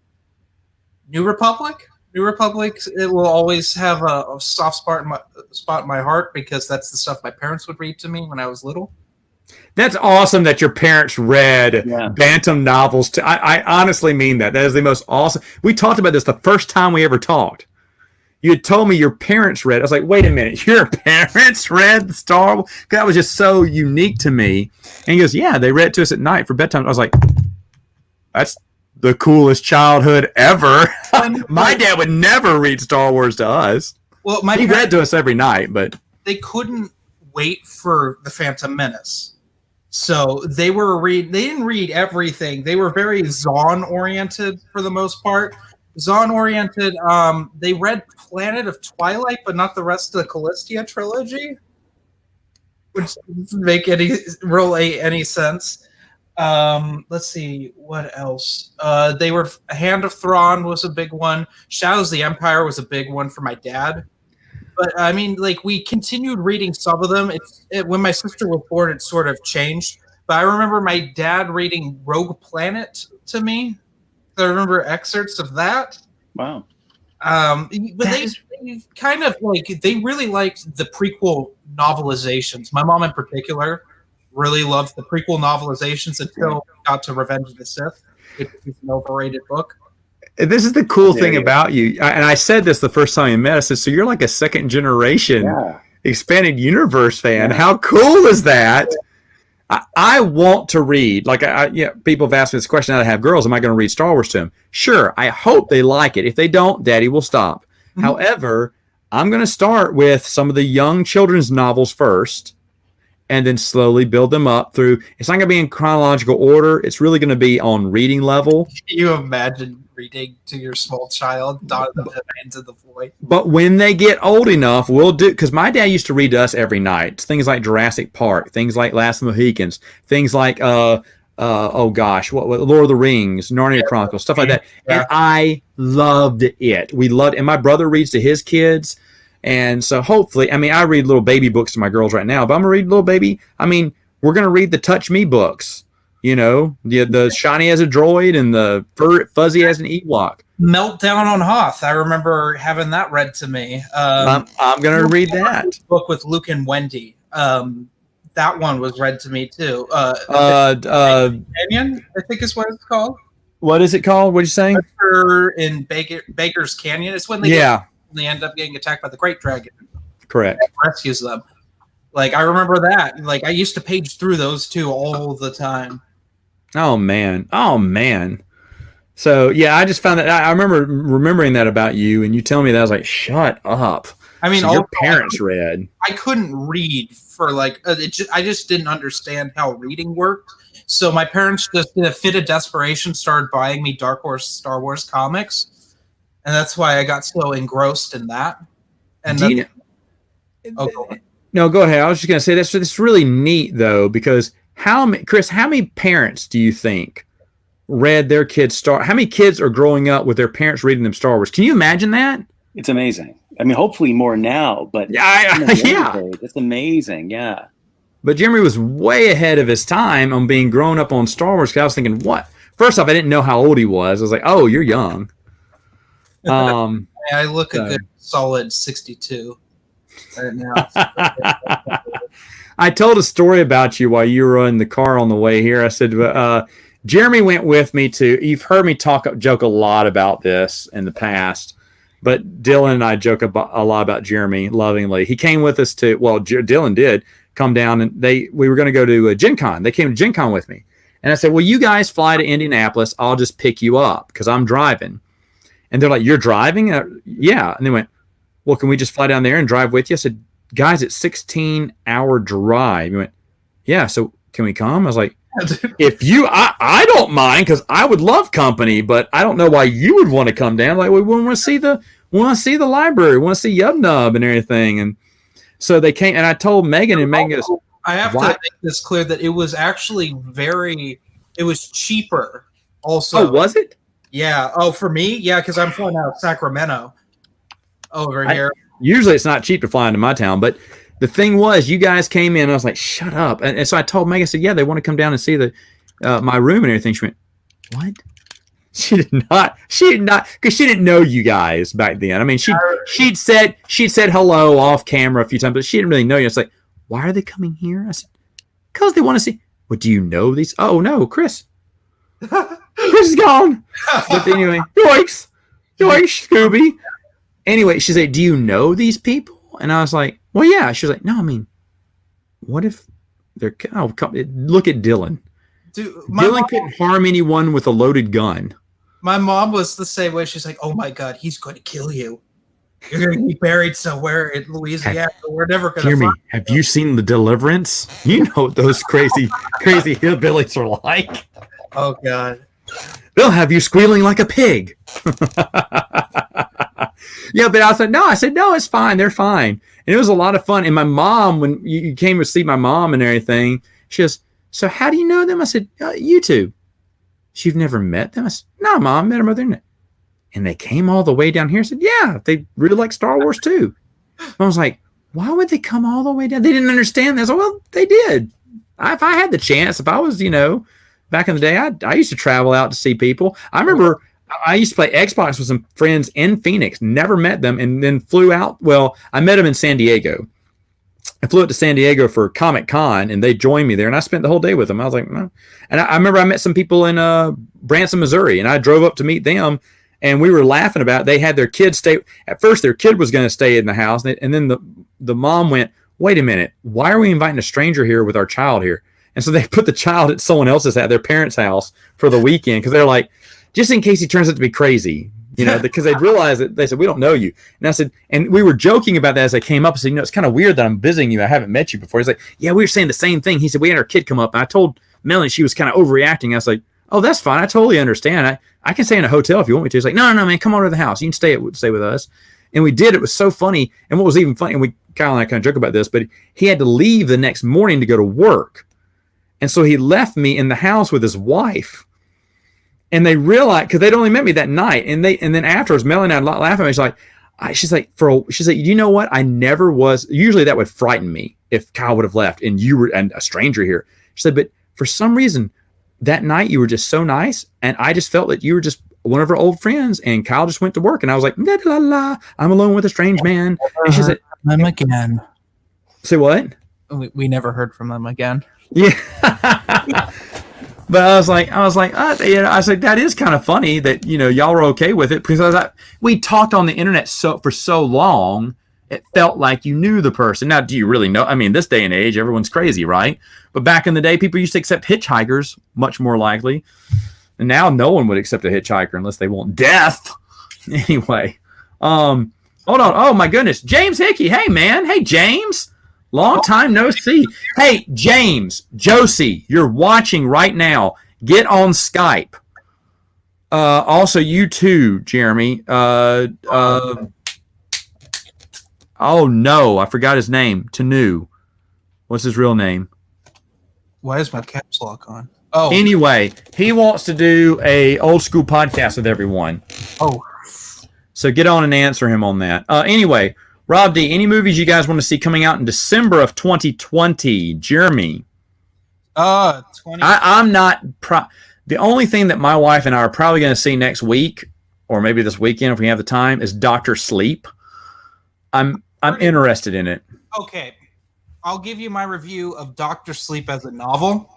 Republic. New Republic, it will always have a soft spot in my heart because that's the stuff my parents would read to me when I was little. That's awesome that your parents read Bantam novels. I honestly mean that. That is the most awesome. We talked about this the first time we ever talked. You had told me your parents read. I was like, wait a minute, your parents read the Star Wars? That was just so unique to me. And he goes, yeah, they read it to us at night for bedtime. I was like, that's the coolest childhood ever. My dad would never read Star Wars to us. Well, he read to us every night, but they couldn't wait for the Phantom Menace. So they didn't read everything. They were very Zahn oriented for the most part. Zahn oriented. They read Planet of Twilight, but not the rest of the Callistia trilogy, which doesn't make any sense. Let's see what else. They were Hand of Thrawn was a big one. Shadows of the Empire was a big one for my dad. But I mean, like we continued reading some of them. When my sister was born, it sort of changed. But I remember my dad reading Rogue Planet to me. I remember excerpts of that. Wow. But they kind of they really liked the prequel novelizations. My mom in particular really loved the prequel novelizations until it got to Revenge of the Sith. It's an overrated book. This is the cool thing about you. And I said this the first time you met us. So you're like a second generation expanded universe fan. How cool is that? I want to read, people have asked me this question now that I have girls, am I going to read Star Wars to them? Sure, I hope they like it. If they don't, Daddy will stop. Mm-hmm. However, I'm going to start with some of the young children's novels first, and then slowly build them up through. It's not going to be in chronological order. It's really going to be on reading level. Can you imagine reading to your small child, Dawn of the Hands of the Void? But when they get old enough, we'll do, because my dad used to read to us every night. Things like Jurassic Park, things like Last of the Mohicans, things like what Lord of the Rings, Narnia Chronicles, stuff like that. Yeah. And I loved it. We loved it. And my brother reads to his kids. And so hopefully, I mean, I read little baby books to my girls right now, but I'm going to read little baby. I mean, we're going to read the Touch Me books, you know, the Shiny as a droid and the Fuzzy as an Ewok. Meltdown on Hoth. I remember having that read to me. I'm going to read that. Book with Luke and Wendy. That one was read to me too. Canyon, I think is what it's called. What is it called? What are you saying? In Baker's Canyon. It's when they end up getting attacked by the Great Dragon. Correct. Rescues them. Like, I remember that. Like, I used to page through those two all the time. Oh man. So yeah, I just found that I remember remembering that about you, and you telling me that. I was like, shut up. I mean, so your parents read. I couldn't read for like I just didn't understand how reading worked. So my parents just, in a fit of desperation, started buying me Dark Horse Star Wars comics. And that's why I got so engrossed in that. And go ahead. No, go ahead. I was just going to say that's really neat, though, because how many parents do you think read their kids How many kids are growing up with their parents reading them Star Wars? Can you imagine that? It's amazing. I mean, hopefully more now, but it's amazing. Yeah. But Jeremy was way ahead of his time on being grown up on Star Wars. Because I was thinking, what? First off, I didn't know how old he was. I was like, oh, you're young. I look a good solid 62 right now. I told a story about you while you were in the car on the way here. I said, Jeremy went with me to, you've heard me joke a lot about this in the past, but Dylan and I joke a lot about Jeremy lovingly. He came with us to, Dylan did come down, and we were going to go to Gen Con. They came to Gen Con with me. And I said, well, you guys fly to Indianapolis. I'll just pick you up because I'm driving. And they're like, you're driving? Yeah. And they went, well, can we just fly down there and drive with you? I said, guys, it's 16-hour drive. He went, yeah, so can we come? I was like, if you, I don't mind, because I would love company, but I don't know why you would want to come down. Like, we want to see the library, we want to see Yub Nub and everything. And so they came, and I told Megan, and Megan goes, I have to make this clear that it was actually it was cheaper also. Oh, was it? Yeah. Oh, for me? Yeah, because I'm flying out of Sacramento over here. Usually it's not cheap to fly into my town, but the thing was, you guys came in, and I was like, shut up. And so I told Megan, I said, yeah, they want to come down and see my room and everything. She went, what? She did not, because she didn't know you guys back then. I mean, she'd said hello off camera a few times, but she didn't really know you. It's like, why are they coming here? I said, because they want to see. Well, do you know these? Oh, no, Chris. Chris is gone. But anyway, yoinks, Scooby. Anyway, she said, do you know these people? And I was like, well, yeah. She was like, no, I mean, what if they're, look at Dylan. Dude, Dylan couldn't harm anyone with a loaded gun. My mom was the same way. She's like, oh my God, he's going to kill you. You're going to be buried somewhere in Louisiana. We're never going to find you. Have you seen The Deliverance? You know what those crazy hillbillies are like. Oh, God. They'll have you squealing like a pig. Yeah, but I said, no, it's fine. They're fine. And it was a lot of fun. And my mom, when you came to see my mom and everything, she goes, so how do you know them? I said, YouTube. You've never met them? I said, no, Mom, I met them over there. And they came all the way down here. I said, yeah, they really like Star Wars too. I was like, why would they come all the way down? They didn't understand this. Well, they did. If I had the chance, if I was, back in the day, I used to travel out to see people. I remember I used to play Xbox with some friends in Phoenix, never met them, and then flew out. Well, I met them in San Diego. I flew out to San Diego for Comic Con, and they joined me there, and I spent the whole day with them. I was like, no. And I remember I met some people in Branson, Missouri, and I drove up to meet them, and we were laughing about it. They had their kid stay. At first, their kid was going to stay in the house, and then the mom went, wait a minute, why are we inviting a stranger here with our child here? And so they put the child at someone else's at their parents' house for the weekend, because they're like, just in case he turns out to be crazy. because they'd realized that they said, we don't know you. And I said, and we were joking about that as I came up. I said, it's kind of weird that I'm visiting you. I haven't met you before. He's like, yeah, we were saying the same thing. He said, we had our kid come up, and I told Melanie she was kind of overreacting. I was like, oh, that's fine. I totally understand. I can stay in a hotel if you want me to. He's like, no, man, come over to the house. You can stay with us. And we did. It was so funny. And what was even funny, and Kyle and I kind of joke about this, but he had to leave the next morning to go to work. And so he left me in the house with his wife. And they realized, because they'd only met me that night, and then afterwards, Melanie and I laughing. She's like, you know what? I never was. Usually that would frighten me if Kyle would have left and you were and a stranger here. She said, but for some reason, that night you were just so nice, and I just felt that you were just one of our old friends. And Kyle just went to work, and I was like, la, la, la, I'm alone with a strange man. And she said, them again. Say what? We never heard from them again. Yeah. But I was like, I was like, that is kind of funny that, y'all were okay with it, because we talked on the internet for so long, it felt like you knew the person. Now, do you really know? I mean, this day and age, everyone's crazy, right? But back in the day, people used to accept hitchhikers much more likely. And now no one would accept a hitchhiker unless they want death. Anyway, hold on. Oh my goodness. James Hickey. Hey man. Hey, James. Long time no see. Hey, James, Josie, you're watching right now. Get on Skype. Also, you too, Jeremy. Oh no, I forgot his name. Tanu. What's his real name? Why is my caps lock on? Oh. Anyway, he wants to do a old school podcast with everyone. Oh. So get on and answer him on that. Anyway, Rob D, any movies you guys want to see coming out in December of 2020? Jeremy. 20. I'm not. The only thing that my wife and I are probably going to see next week, or maybe this weekend if we have the time, is Dr. Sleep. I'm interested in it. Okay. I'll give you my review of Dr. Sleep as a novel.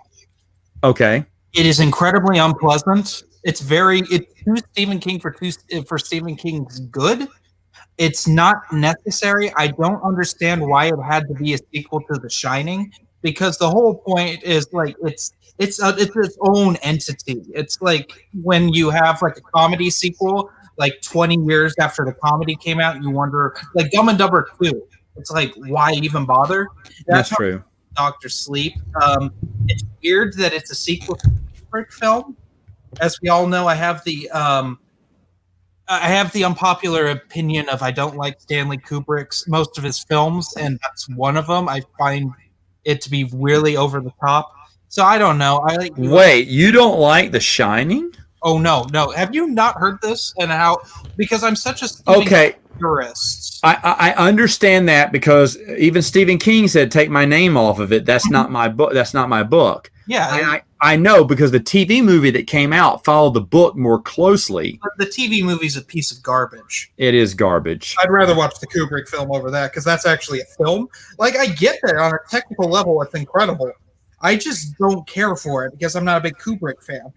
Okay. It is incredibly unpleasant. It's too Stephen King for Stephen King's good. It's not necessary. I don't understand why it had to be a sequel to The Shining, because the whole point is like it's its own entity. It's like when you have like a comedy sequel like 20 years after the comedy came out, and you wonder, like Dumb and Dumber 2. It's like, why even bother? That's true. Dr. Sleep. It's weird that it's a sequel to a Kubrick film. As we all know, I have the unpopular opinion of I don't like Stanley Kubrick's most of his films, and that's one of them. I find it to be really over the top. So I don't know. Wait, you don't like The Shining? Oh no. Have you not heard this? And how? Because I'm such a purist. I understand that, because even Stephen King said, "Take my name off of it. That's not my book. That's not my book." Yeah, I know, because the TV movie that came out followed the book more closely. But the TV movie's a piece of garbage. It is garbage. I'd rather watch the Kubrick film over that, because that's actually a film. Like, I get that on a technical level, it's incredible. I just don't care for it because I'm not a big Kubrick fan.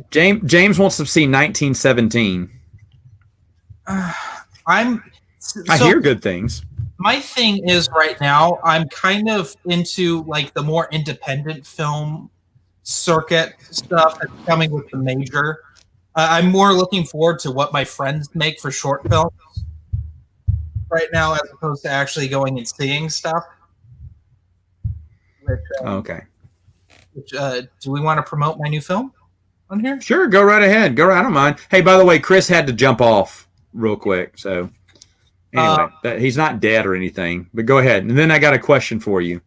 James wants to see 1917. I hear good things. My thing is right now, I'm kind of into like the more independent film circuit stuff that's coming with the major. I'm more looking forward to what my friends make for short films right now, as opposed to actually going and seeing stuff. Okay. Do we want to promote my new film on here? Sure, go right ahead. Go right. I don't mind. Hey, by the way, Chris had to jump off real quick, so anyway, he's not dead or anything. But go ahead, and then I got a question for you.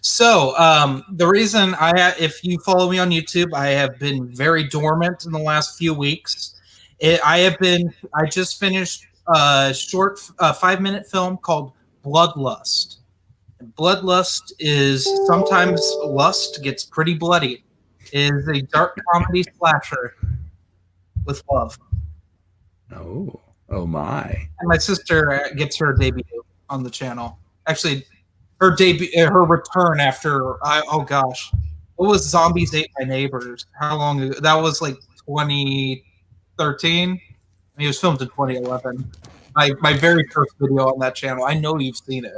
So the reason if you follow me on YouTube, I have been very dormant in the last few weeks. I just finished a short 5-minute film called Bloodlust. Bloodlust is sometimes lust gets pretty bloody. It is a dark comedy slasher with love. Oh my! And my sister gets her debut on the channel. Actually, her return after what was Zombies Ate My Neighbors? How long ago? That was like 2013. It was filmed in 2011. My very first video on that channel. I know you've seen it.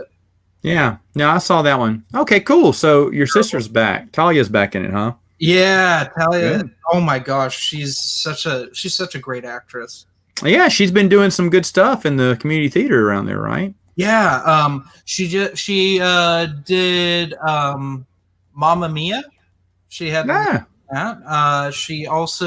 Yeah, I saw that one. Okay, cool. So your sister's back. Talia's back in it, huh? Yeah, Talia. Good. Oh my gosh, she's such a great actress. Yeah, she's been doing some good stuff in the community theater around there, right? Yeah, she did Mamma Mia. She had Yeah. that. She was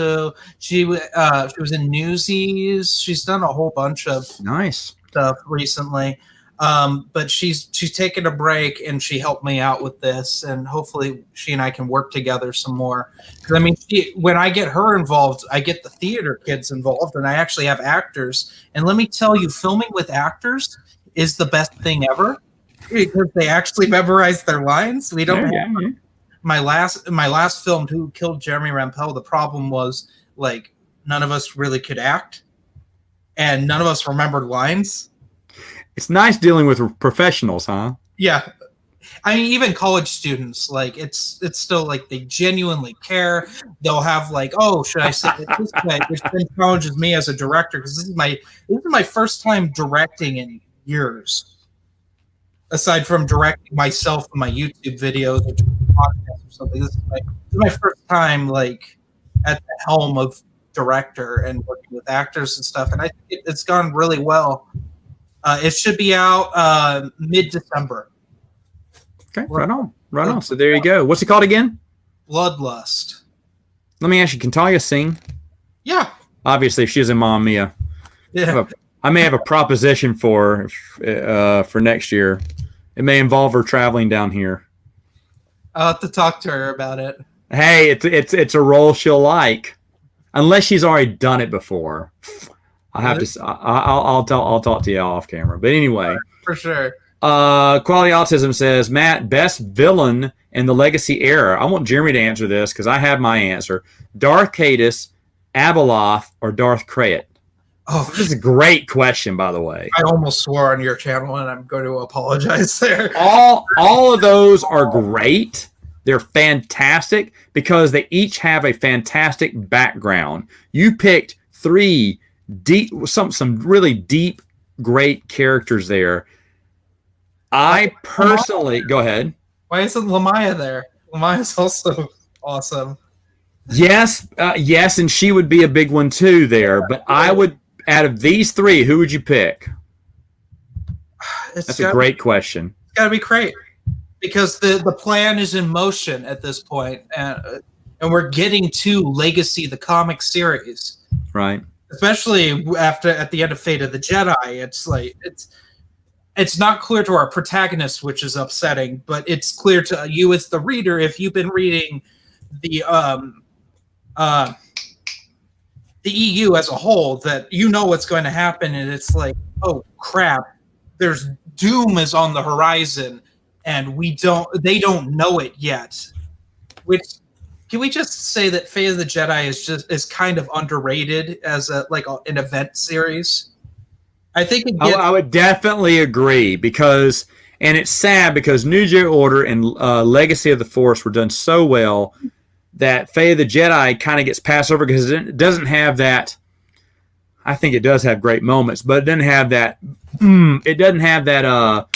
in Newsies. She's done a whole bunch of Nice. stuff recently. But she's taken a break, and she helped me out with this, and hopefully she and I can work together some more. Because I mean, when I get her involved, I get the theater kids involved, and I actually have actors. And let me tell you, filming with actors is the best thing ever because they actually memorize their lines. We don't. My last film, Who Killed Jeremy Rampell, the problem was like none of us really could act, and none of us remembered lines. It's nice dealing with professionals, huh? Yeah. I mean, even college students, like it's still like they genuinely care. They'll have like, oh, should I say it this way? Which then challenges me as a director because this is my first time directing in years. Aside from directing myself in my YouTube videos or podcasts or something, this is my first time like at the helm of director and working with actors and stuff, and I think it's gone really well. It should be out mid-December. Okay, right on. So there you go. What's it called again? Bloodlust. Let me ask you, can Talia sing? Yeah. Obviously, if she's in Mamma Mia. Yeah. I may have a proposition for next year. It may involve her traveling down here. I'll have to talk to her about it. Hey, it's a role she'll like, unless she's already done it before. I'll talk to you off camera. But anyway, for sure. Quality Autism says, Matt, best villain in the Legacy era. I want Jeremy to answer this because I have my answer. Darth Caedus, Abeloth, or Darth Krayt? Oh, this is a great question, by the way. I almost swore on your channel, and I'm going to apologize there. All of those are great. They're fantastic because they each have a fantastic background. You picked three some really deep, great characters there. I personally go ahead. Why isn't Lamaya there? Lamaya's also awesome. Yes, and she would be a big one too there. But I would, out of these three, who would you pick? That's a great question. It's got to be Krayt because the plan is in motion at this point, and we're getting to Legacy, the comic series, right? Especially at the end of Fate of the Jedi, it's like it's not clear to our protagonist, which is upsetting, but it's clear to you as the reader if you've been reading the EU as a whole that you know what's going to happen, and it's like, oh crap, there's doom is on the horizon, and they don't know it yet. Which can we just say that Fate of the Jedi is kind of underrated as an event series? I think I would definitely agree because, and it's sad because New Jedi Order and Legacy of the Force were done so well that Fate of the Jedi kind of gets passed over because it doesn't have that. I think it does have great moments, but it doesn't have that. It doesn't have that.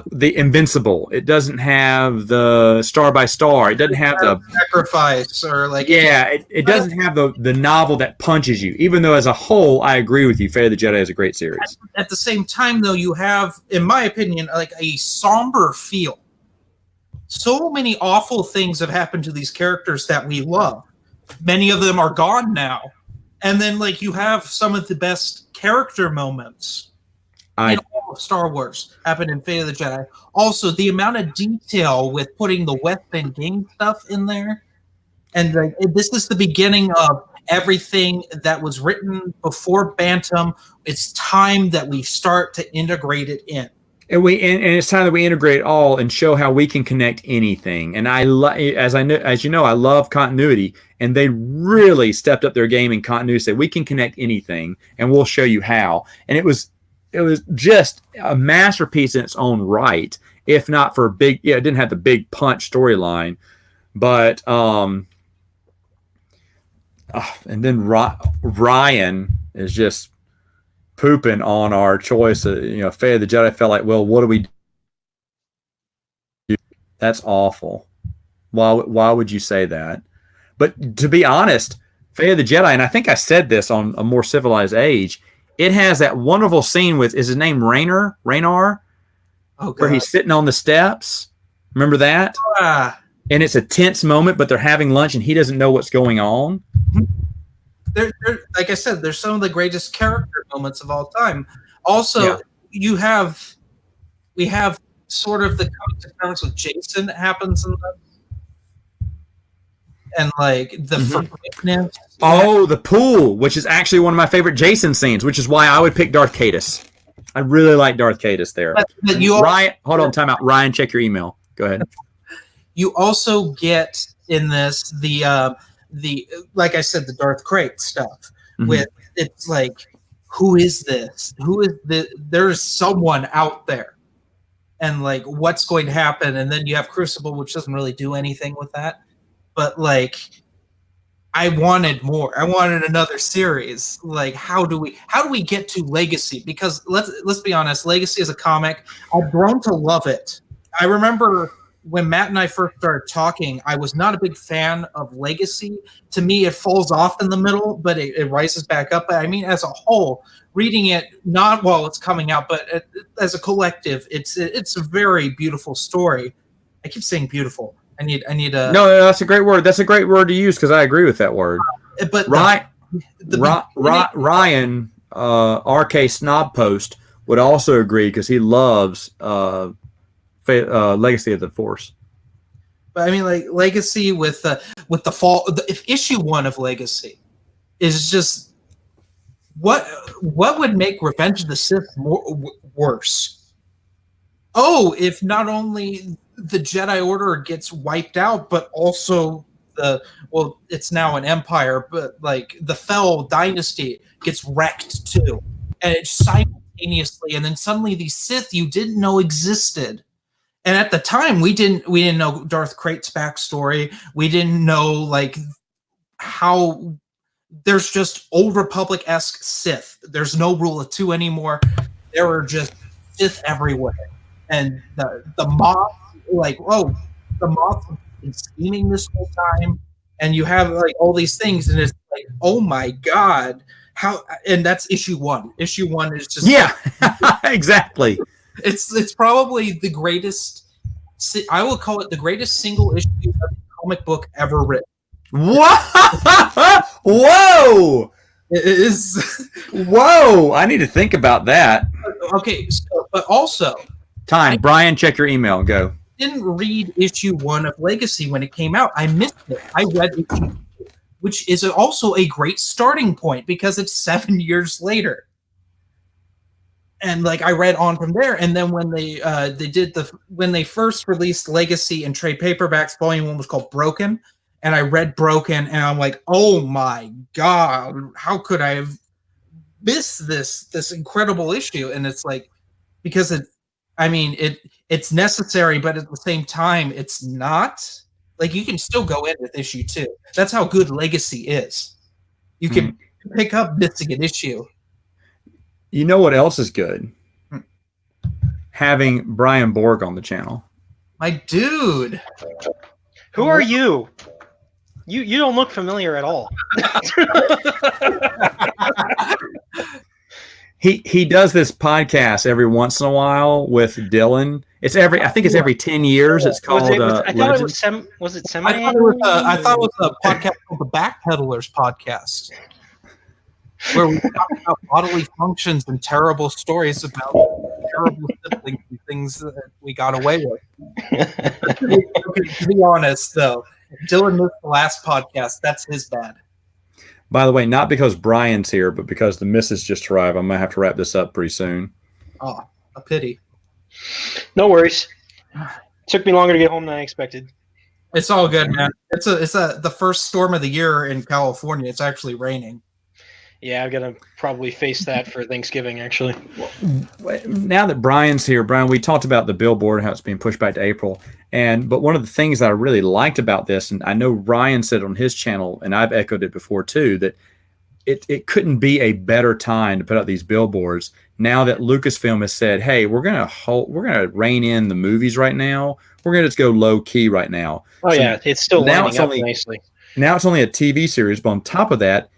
The Invincible. It doesn't have the Star by Star. It doesn't have the sacrifice or It doesn't have the novel that punches you. Even though as a whole, I agree with you. Fate of the Jedi is a great series. At the same time, though, you have, in my opinion, like a somber feel. So many awful things have happened to these characters that we love. Many of them are gone now, and then you have some of the best character moments. In all of Star Wars happened in Fate of the Jedi. Also, the amount of detail with putting the West End game stuff in there, and this is the beginning of everything that was written before Bantam. It's time that we start to integrate it in, and it's time that we integrate it all and show how we can connect anything. And as you know, I love continuity, and they really stepped up their game in continuity. Said we can connect anything, and we'll show you how. And it was just a masterpiece in its own right, if not for it didn't have the big punch storyline, but and then Ryan is just pooping on our choice. Fate of the Jedi felt like, well, what do we do? That's awful. Why would you say that? But to be honest, Fate of the Jedi, and I think I said this on A More Civilized Age, it has that wonderful scene with, is his name Raynar? Where he's sitting on the steps. Remember that? And it's a tense moment, but they're having lunch and he doesn't know what's going on. They're, like I said, they're some of the greatest character moments of all time. Also, we have sort of the coming to terms with Jason that happens in this. And like the forgiveness. Oh, the pool, which is actually one of my favorite Jason scenes, which is why I would pick Darth Caedus. I really like Darth Caedus there. But you Ryan, hold on, time out. Ryan, check your email. Go ahead. You also get in this the like I said, the Darth Krayt stuff with it's like, who is this? Who is the? There's someone out there, and like what's going to happen? And then you have Crucible, which doesn't really do anything with that. But like, I wanted more. I wanted another series. Like, how do we get to Legacy? Because let's be honest, Legacy is a comic. I've grown to love it. I remember when Matt and I first started talking, I was not a big fan of Legacy. To me, it falls off in the middle, but it rises back up. But I mean, as a whole, reading it, not while it's coming out, but as a collective, it's a very beautiful story. I keep saying beautiful. I need a... No, that's a great word. That's a great word to use because I agree with that word. But Ryan, RK Snob Post, would also agree because he loves Legacy of the Force. But I mean, like Legacy with the fall. If issue 1 of Legacy is just what would make Revenge of the Sith worse? Oh, if not only the Jedi Order gets wiped out, but also it's now an empire, but like the Fel dynasty gets wrecked too, and it's simultaneously, and then suddenly these Sith you didn't know existed. And at the time, we didn't know Darth Krayt's backstory. We didn't know like how there's just Old Republic-esque Sith. There's no rule of 2 anymore. There are just Sith everywhere, and the Moth, like the Moth has been scheming this whole time, and you have like all these things, and it's like, oh my god, how? And that's issue 1. Issue 1 is just exactly. It's probably the greatest. I will call it the greatest single issue of a comic book ever written. What? Whoa! It is. Whoa! I need to think about that. Okay, but also Brian, check your email. Go. Didn't read issue 1 of Legacy when it came out. I missed it. I read issue 2, which is also a great starting point because it's 7 years later. And like I read on from there, and then when when they first released Legacy in trade paperbacks, volume 1 was called Broken, and I read Broken, and I'm like, oh my god, how could I have missed this incredible issue? And it's like, because it's necessary, but at the same time, it's not. Like, you can still go in with issue 2. That's how good Legacy is. You can pick up missing an issue. You know what else is good? Having Brian Borg on the channel. My dude. Who are you? You don't look familiar at all. He does this podcast every once in a while with Dylan. I think it's every 10 years. It's called I thought it was was it semi? I thought it was a podcast called the Backpedalers Podcast, where we talk about bodily functions and terrible stories about terrible siblings and things that we got away with. To be honest, though, Dylan missed the last podcast. That's his bad. By the way, not because Brian's here, but because the missus just arrived. I'm going to have to wrap this up pretty soon. Oh, a pity. No worries. Took me longer to get home than I expected. It's all good, man. It's the first storm of the year in California. It's actually raining. Yeah, I'm going to probably face that for Thanksgiving, actually. Now that Brian's here, Brian, we talked about the billboard, how it's being pushed back to April. But one of the things that I really liked about this, and I know Ryan said on his channel, and I've echoed it before too, that it couldn't be a better time to put out these billboards. Now that Lucasfilm has said, hey, we're gonna rein in the movies right now. We're gonna just go low key right now. Oh, so yeah, it's still lining up nicely. Now it's only a TV series, but on top of that,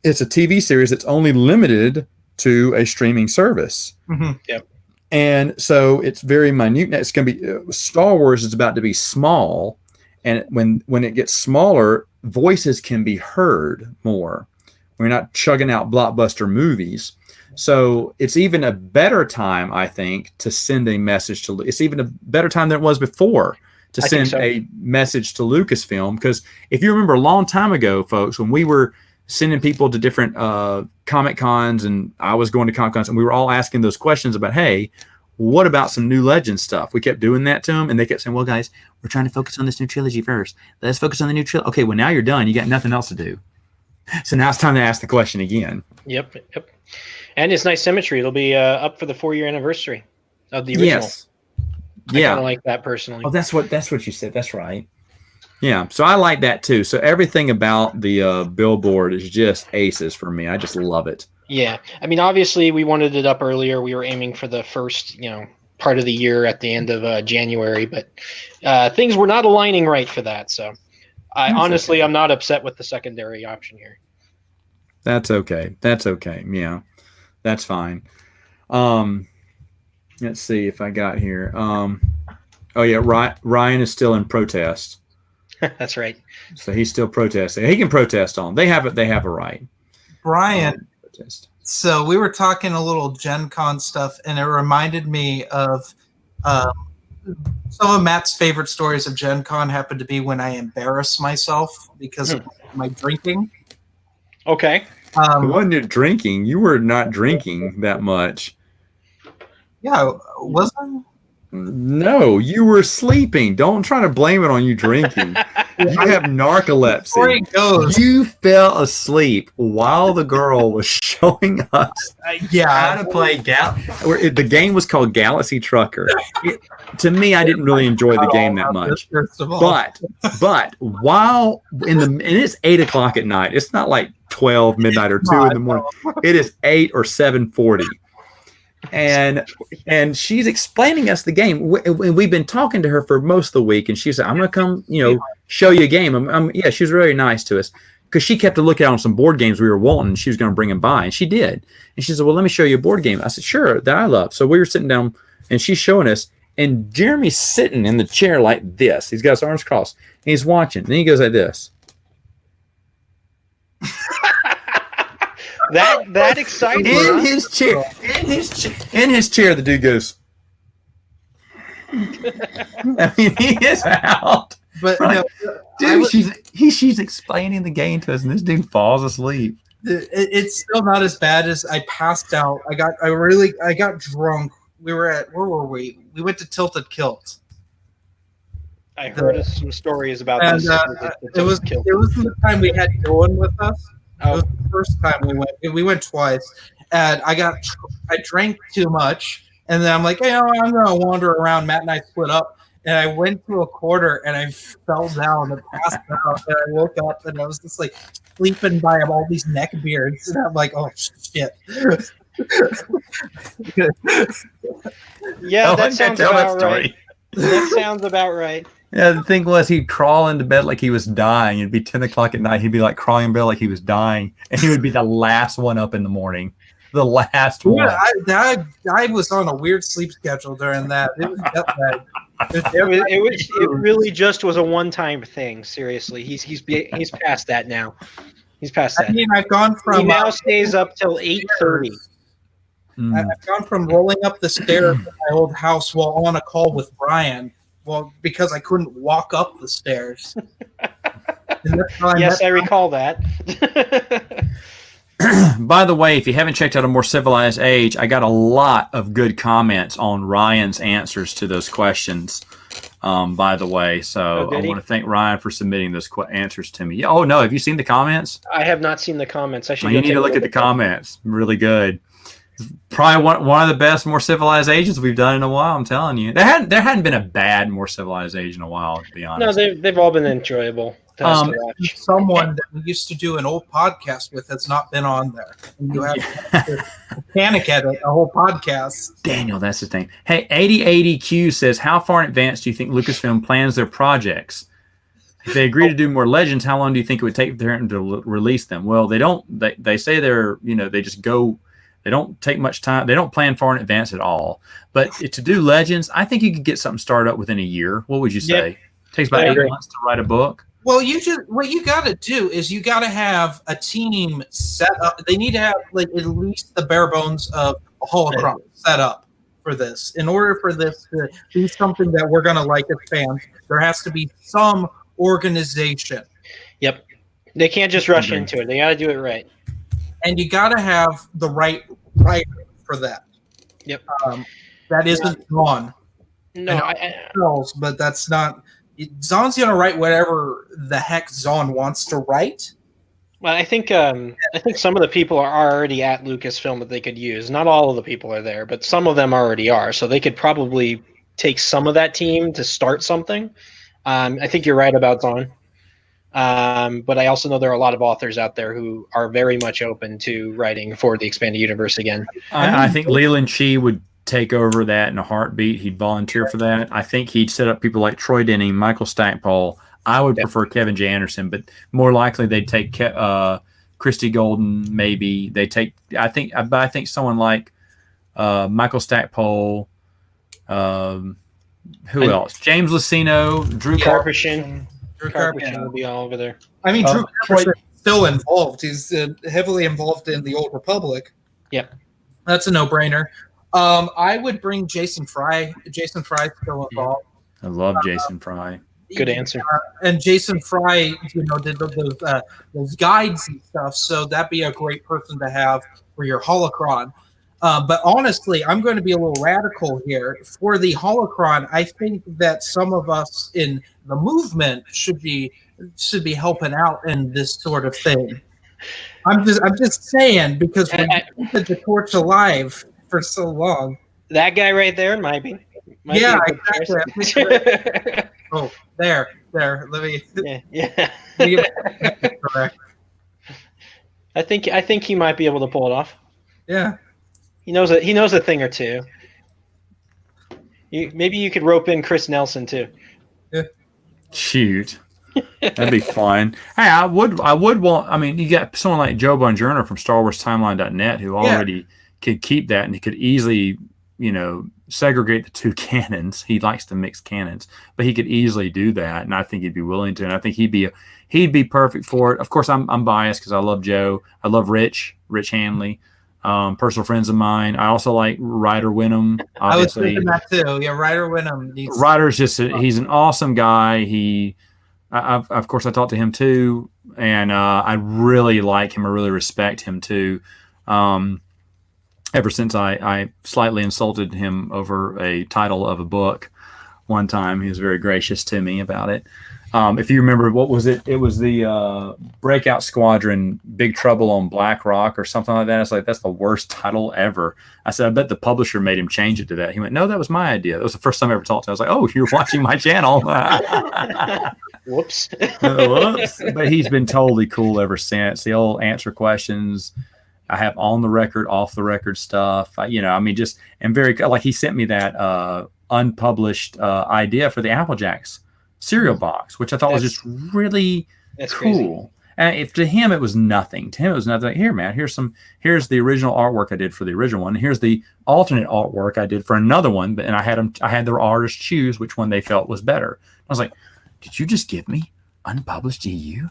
it's a TV series that's only limited to a streaming service. Mm-hmm. Yep. And so it's very minute. It's going to be Star Wars is about to be small, and when it gets smaller, voices can be heard more. We're not chugging out blockbuster movies. So it's even a better time, I think, to send a message to. It's even a better time than it was before to send a message to Lucasfilm, because if you remember a long time ago, folks, when we were sending people to different Comic Cons, and I was going to Comic Cons, and we were all asking those questions about, hey, what about some new Legends stuff? We kept doing that to them, and they kept saying, well, guys, we're trying to focus on this new trilogy first. Let's focus on the new trilogy. Okay, well, now you're done. You got nothing else to do. So now it's time to ask the question again. Yep. And it's nice symmetry. It'll be up for the 4-year anniversary of the original. Yes. I kind of like that personally. Oh, that's what you said. That's right. Yeah. So I like that too. So everything about the billboard is just aces for me. I just love it. Yeah. I mean, obviously we wanted it up earlier. We were aiming for the first, part of the year at the end of January, but things were not aligning right for that. So honestly, I'm not upset with the secondary option here. That's okay. Yeah, that's fine. Let's see if I got here. Oh yeah, Ryan is still in protest. That's right. So he's still protesting. He can protest on. They have a right. Brian. Protest. So we were talking a little Gen Con stuff, and it reminded me of some of Matt's favorite stories of Gen Con happened to be when I embarrassed myself because of my drinking. Okay. It wasn't your drinking. You were not drinking that much. Yeah, was I? No, you were sleeping. Don't try to blame it on you drinking. You have narcolepsy. You fell asleep while the girl was showing us how to play the game was called Galaxy Trucker. To me, I didn't really enjoy the game that much. But while and it's 8:00 at night. It's not like 12 midnight or 2 in the morning. It is 8 or 7:40. And she's explaining us the game. We've been talking to her for most of the week, and she said, "I'm going to come, show you a game." She was really nice to us because she kept a lookout on some board games we were wanting. And she was going to bring them by, and she did. And she said, "Well, let me show you a board game." I said, "Sure, that I love." So we were sitting down, and she's showing us, and Jeremy's sitting in the chair like this. He's got his arms crossed, and he's watching. And then he goes like this. That exciting. In his chair, the dude goes. I mean, he is out. But dude, she's explaining the game to us, and this dude falls asleep. It's still not as bad as I passed out. I got drunk. Where were we? We went to Tilted Kilt. I heard some stories about this. It was the time we had Dylan with us. It was the first time we went. We went twice, and I drank too much, and then I'm like, hey, I'm gonna wander around. Matt and I split up, and I went to a corner, and I fell down and passed out, and I woke up, and I was just like sleeping by all these neck beards, and I'm like, oh shit. Yeah, that sounds about right. That sounds about right. Yeah, the thing was, he'd crawl into bed like he was dying. It'd be 10:00 at night. He'd be like crawling in bed like he was dying, and he would be the last one up in the morning. The last one. Yeah, I was on a weird sleep schedule during that. It was that bad. It really just was a one-time thing. Seriously, he's past that now. He's past that. I mean, I've gone from. He now stays up till 8:30. I've gone from rolling up the stairs at my old house while on a call with Brian. Well, because I couldn't walk up the stairs. Yes, I recall that. By the way, if you haven't checked out A More Civilized Age, I got a lot of good comments on Ryan's answers to those questions, by the way. So I want to thank Ryan for submitting those answers to me. Oh, no. Have you seen the comments? I have not seen the comments. I should. You need to look at the comments. Really good. Probably one of the best More Civilized Ages we've done in a while. I'm telling you, there hadn't been a bad More Civilized Age in a while, to be honest. No, they've all been enjoyable. Someone that we used to do an old podcast with has not been on there. And you have to panic at it, a whole podcast. Daniel, that's the thing. Hey, 8080Q says, how far in advance do you think Lucasfilm plans their projects? if they agree to do more Legends, how long do you think it would take for them to release them? Well, they don't. They say they're, they just go. They don't take much time. They don't plan far in advance at all. But to do Legends, I think you could get something started up within a year. What would you say? It takes about 8 months to write a book. Well, what you got to do is you got to have a team set up. They need to have like at least the bare bones of a holocron set up for this. In order for this to be something that we're going to like as fans, there has to be some organization. Yep. They can't just rush into it. They got to do it right. And you got to have the right writer for that. Yep. That isn't Zahn. No, but that's not. Zahn's going to write whatever the heck Zahn wants to write. Well, I think some of the people are already at Lucasfilm that they could use. Not all of the people are there, but some of them already are. So they could probably take some of that team to start something. I think you're right about Zahn. But I also know there are a lot of authors out there who are very much open to writing for the expanded universe again. I think Leland Chee would take over that in a heartbeat. He'd volunteer for that. I think he'd set up people like Troy Denning, Michael Stackpole. I would prefer Kevin J. Anderson, but more likely they'd take Christy Golden. Maybe they take. I think someone like Michael Stackpole. Who else? James Lucino, Drew Karpyshyn. Drew Karpyshyn will be all over there. I mean, Drew Karpyshyn is still involved. He's heavily involved in the Old Republic. Yep, that's a no-brainer. I would bring Jason Fry. Jason Fry's still involved. I love Jason Fry. Good answer. And Jason Fry, did those guides and stuff. So that'd be a great person to have for your holocron. But honestly, I'm going to be a little radical here. For the holocron, I think that some of us in the movement should be helping out in this sort of thing. I'm just saying, because we kept the torch alive for so long. That guy right there might be. Yeah, exactly. Oh, there. Let me. Yeah. Let me get correct. I think he might be able to pull it off. Yeah. He knows a thing or two. Maybe you could rope in Chris Nelson too. Yeah. Shoot. That'd be fun. Hey, I would want. I mean, you got someone like Joe Bongiorno from StarWarsTimeline.net who already could keep that, and he could easily, segregate the two canons. He likes to mix canons, but he could easily do that, and I think he'd be willing to. And I think he'd be perfect for it. Of course, I'm biased because I love Joe. I love Rich Hanley, personal friends of mine. I also like Ryder Wenham. Obviously. I was thinking that too. Yeah, Ryder Wenham. Ryder's he's an awesome guy. Of course, I talked to him too, and I really like him. I really respect him too. Ever since I slightly insulted him over a title of a book one time, he was very gracious to me about it. If you remember, what was it? It was the Breakout Squadron, Big Trouble on Black Rock or something like that. It's like, that's the worst title ever. I said, I bet the publisher made him change it to that. He went, no, that was my idea. That was the first time I ever talked to him. I was like, oh, you're watching my channel. Whoops. Whoops. But he's been totally cool ever since. He'll answer questions. I have on the record, off the record stuff. And very, like, he sent me that unpublished idea for the Apple Jacks cereal box, which I thought was just really cool. Crazy. And if to him it was nothing. To him it was nothing. Like, here, man, here's the original artwork I did for the original one. Here's the alternate artwork I did for another one. And I had the artists choose which one they felt was better. I was like, did you just give me unpublished EU?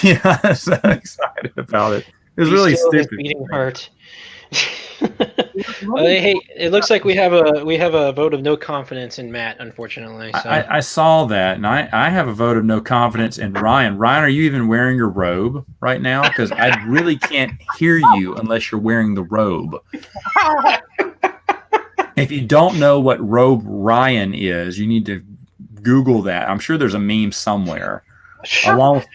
Yeah, I'm so excited about it. It was really stupid. Beating heart. Hey, it looks like we have a vote of no confidence in Matt, unfortunately. So. I saw that, and I have a vote of no confidence in Ryan. Ryan, are you even wearing your robe right now? Because I really can't hear you unless you're wearing the robe. If you don't know what robe Ryan is, you need to Google that. I'm sure there's a meme somewhere. Along with,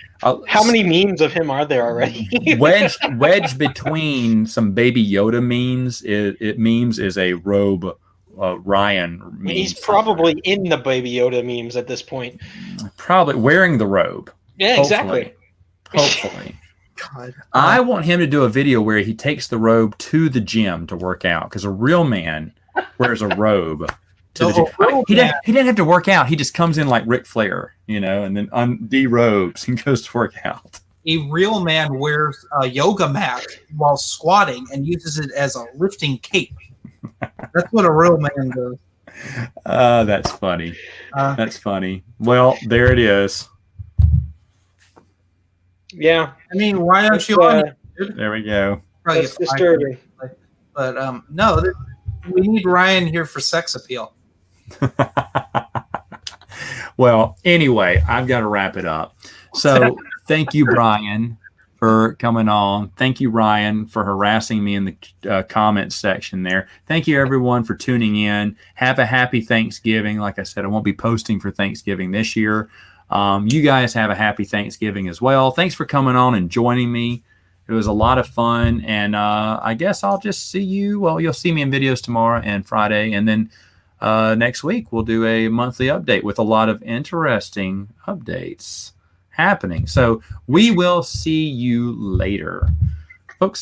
how many memes of him are there already? wedged between some Baby Yoda memes is a robe Ryan meme. He's probably in the Baby Yoda memes at this point. Probably wearing the robe. Yeah, hopefully. Hopefully. God. I want him to do a video where he takes the robe to the gym to work out, because a real man wears a robe to the gym. He didn't have to work out. He just comes in like Ric Flair, and then derobes and goes to work out. A real man wears a yoga mat while squatting and uses it as a lifting cape. That's what a real man does. That's funny. That's funny. Well, there it is. Yeah. I mean, why aren't you on? There we go. That's disturbing. But no, we need Ryan here for sex appeal. Well, anyway, I've got to wrap it up. So thank you, Brian, for coming on. Thank you, Ryan, for harassing me in the comments section there. Thank you, everyone, for tuning in. Have a happy Thanksgiving. Like I said, I won't be posting for Thanksgiving this year. You guys have a happy Thanksgiving as well. Thanks for coming on and joining me. It was a lot of fun. And I guess I'll just see you. Well, you'll see me in videos tomorrow and Friday. And then next week, we'll do a monthly update with a lot of interesting updates happening. So we will see you later.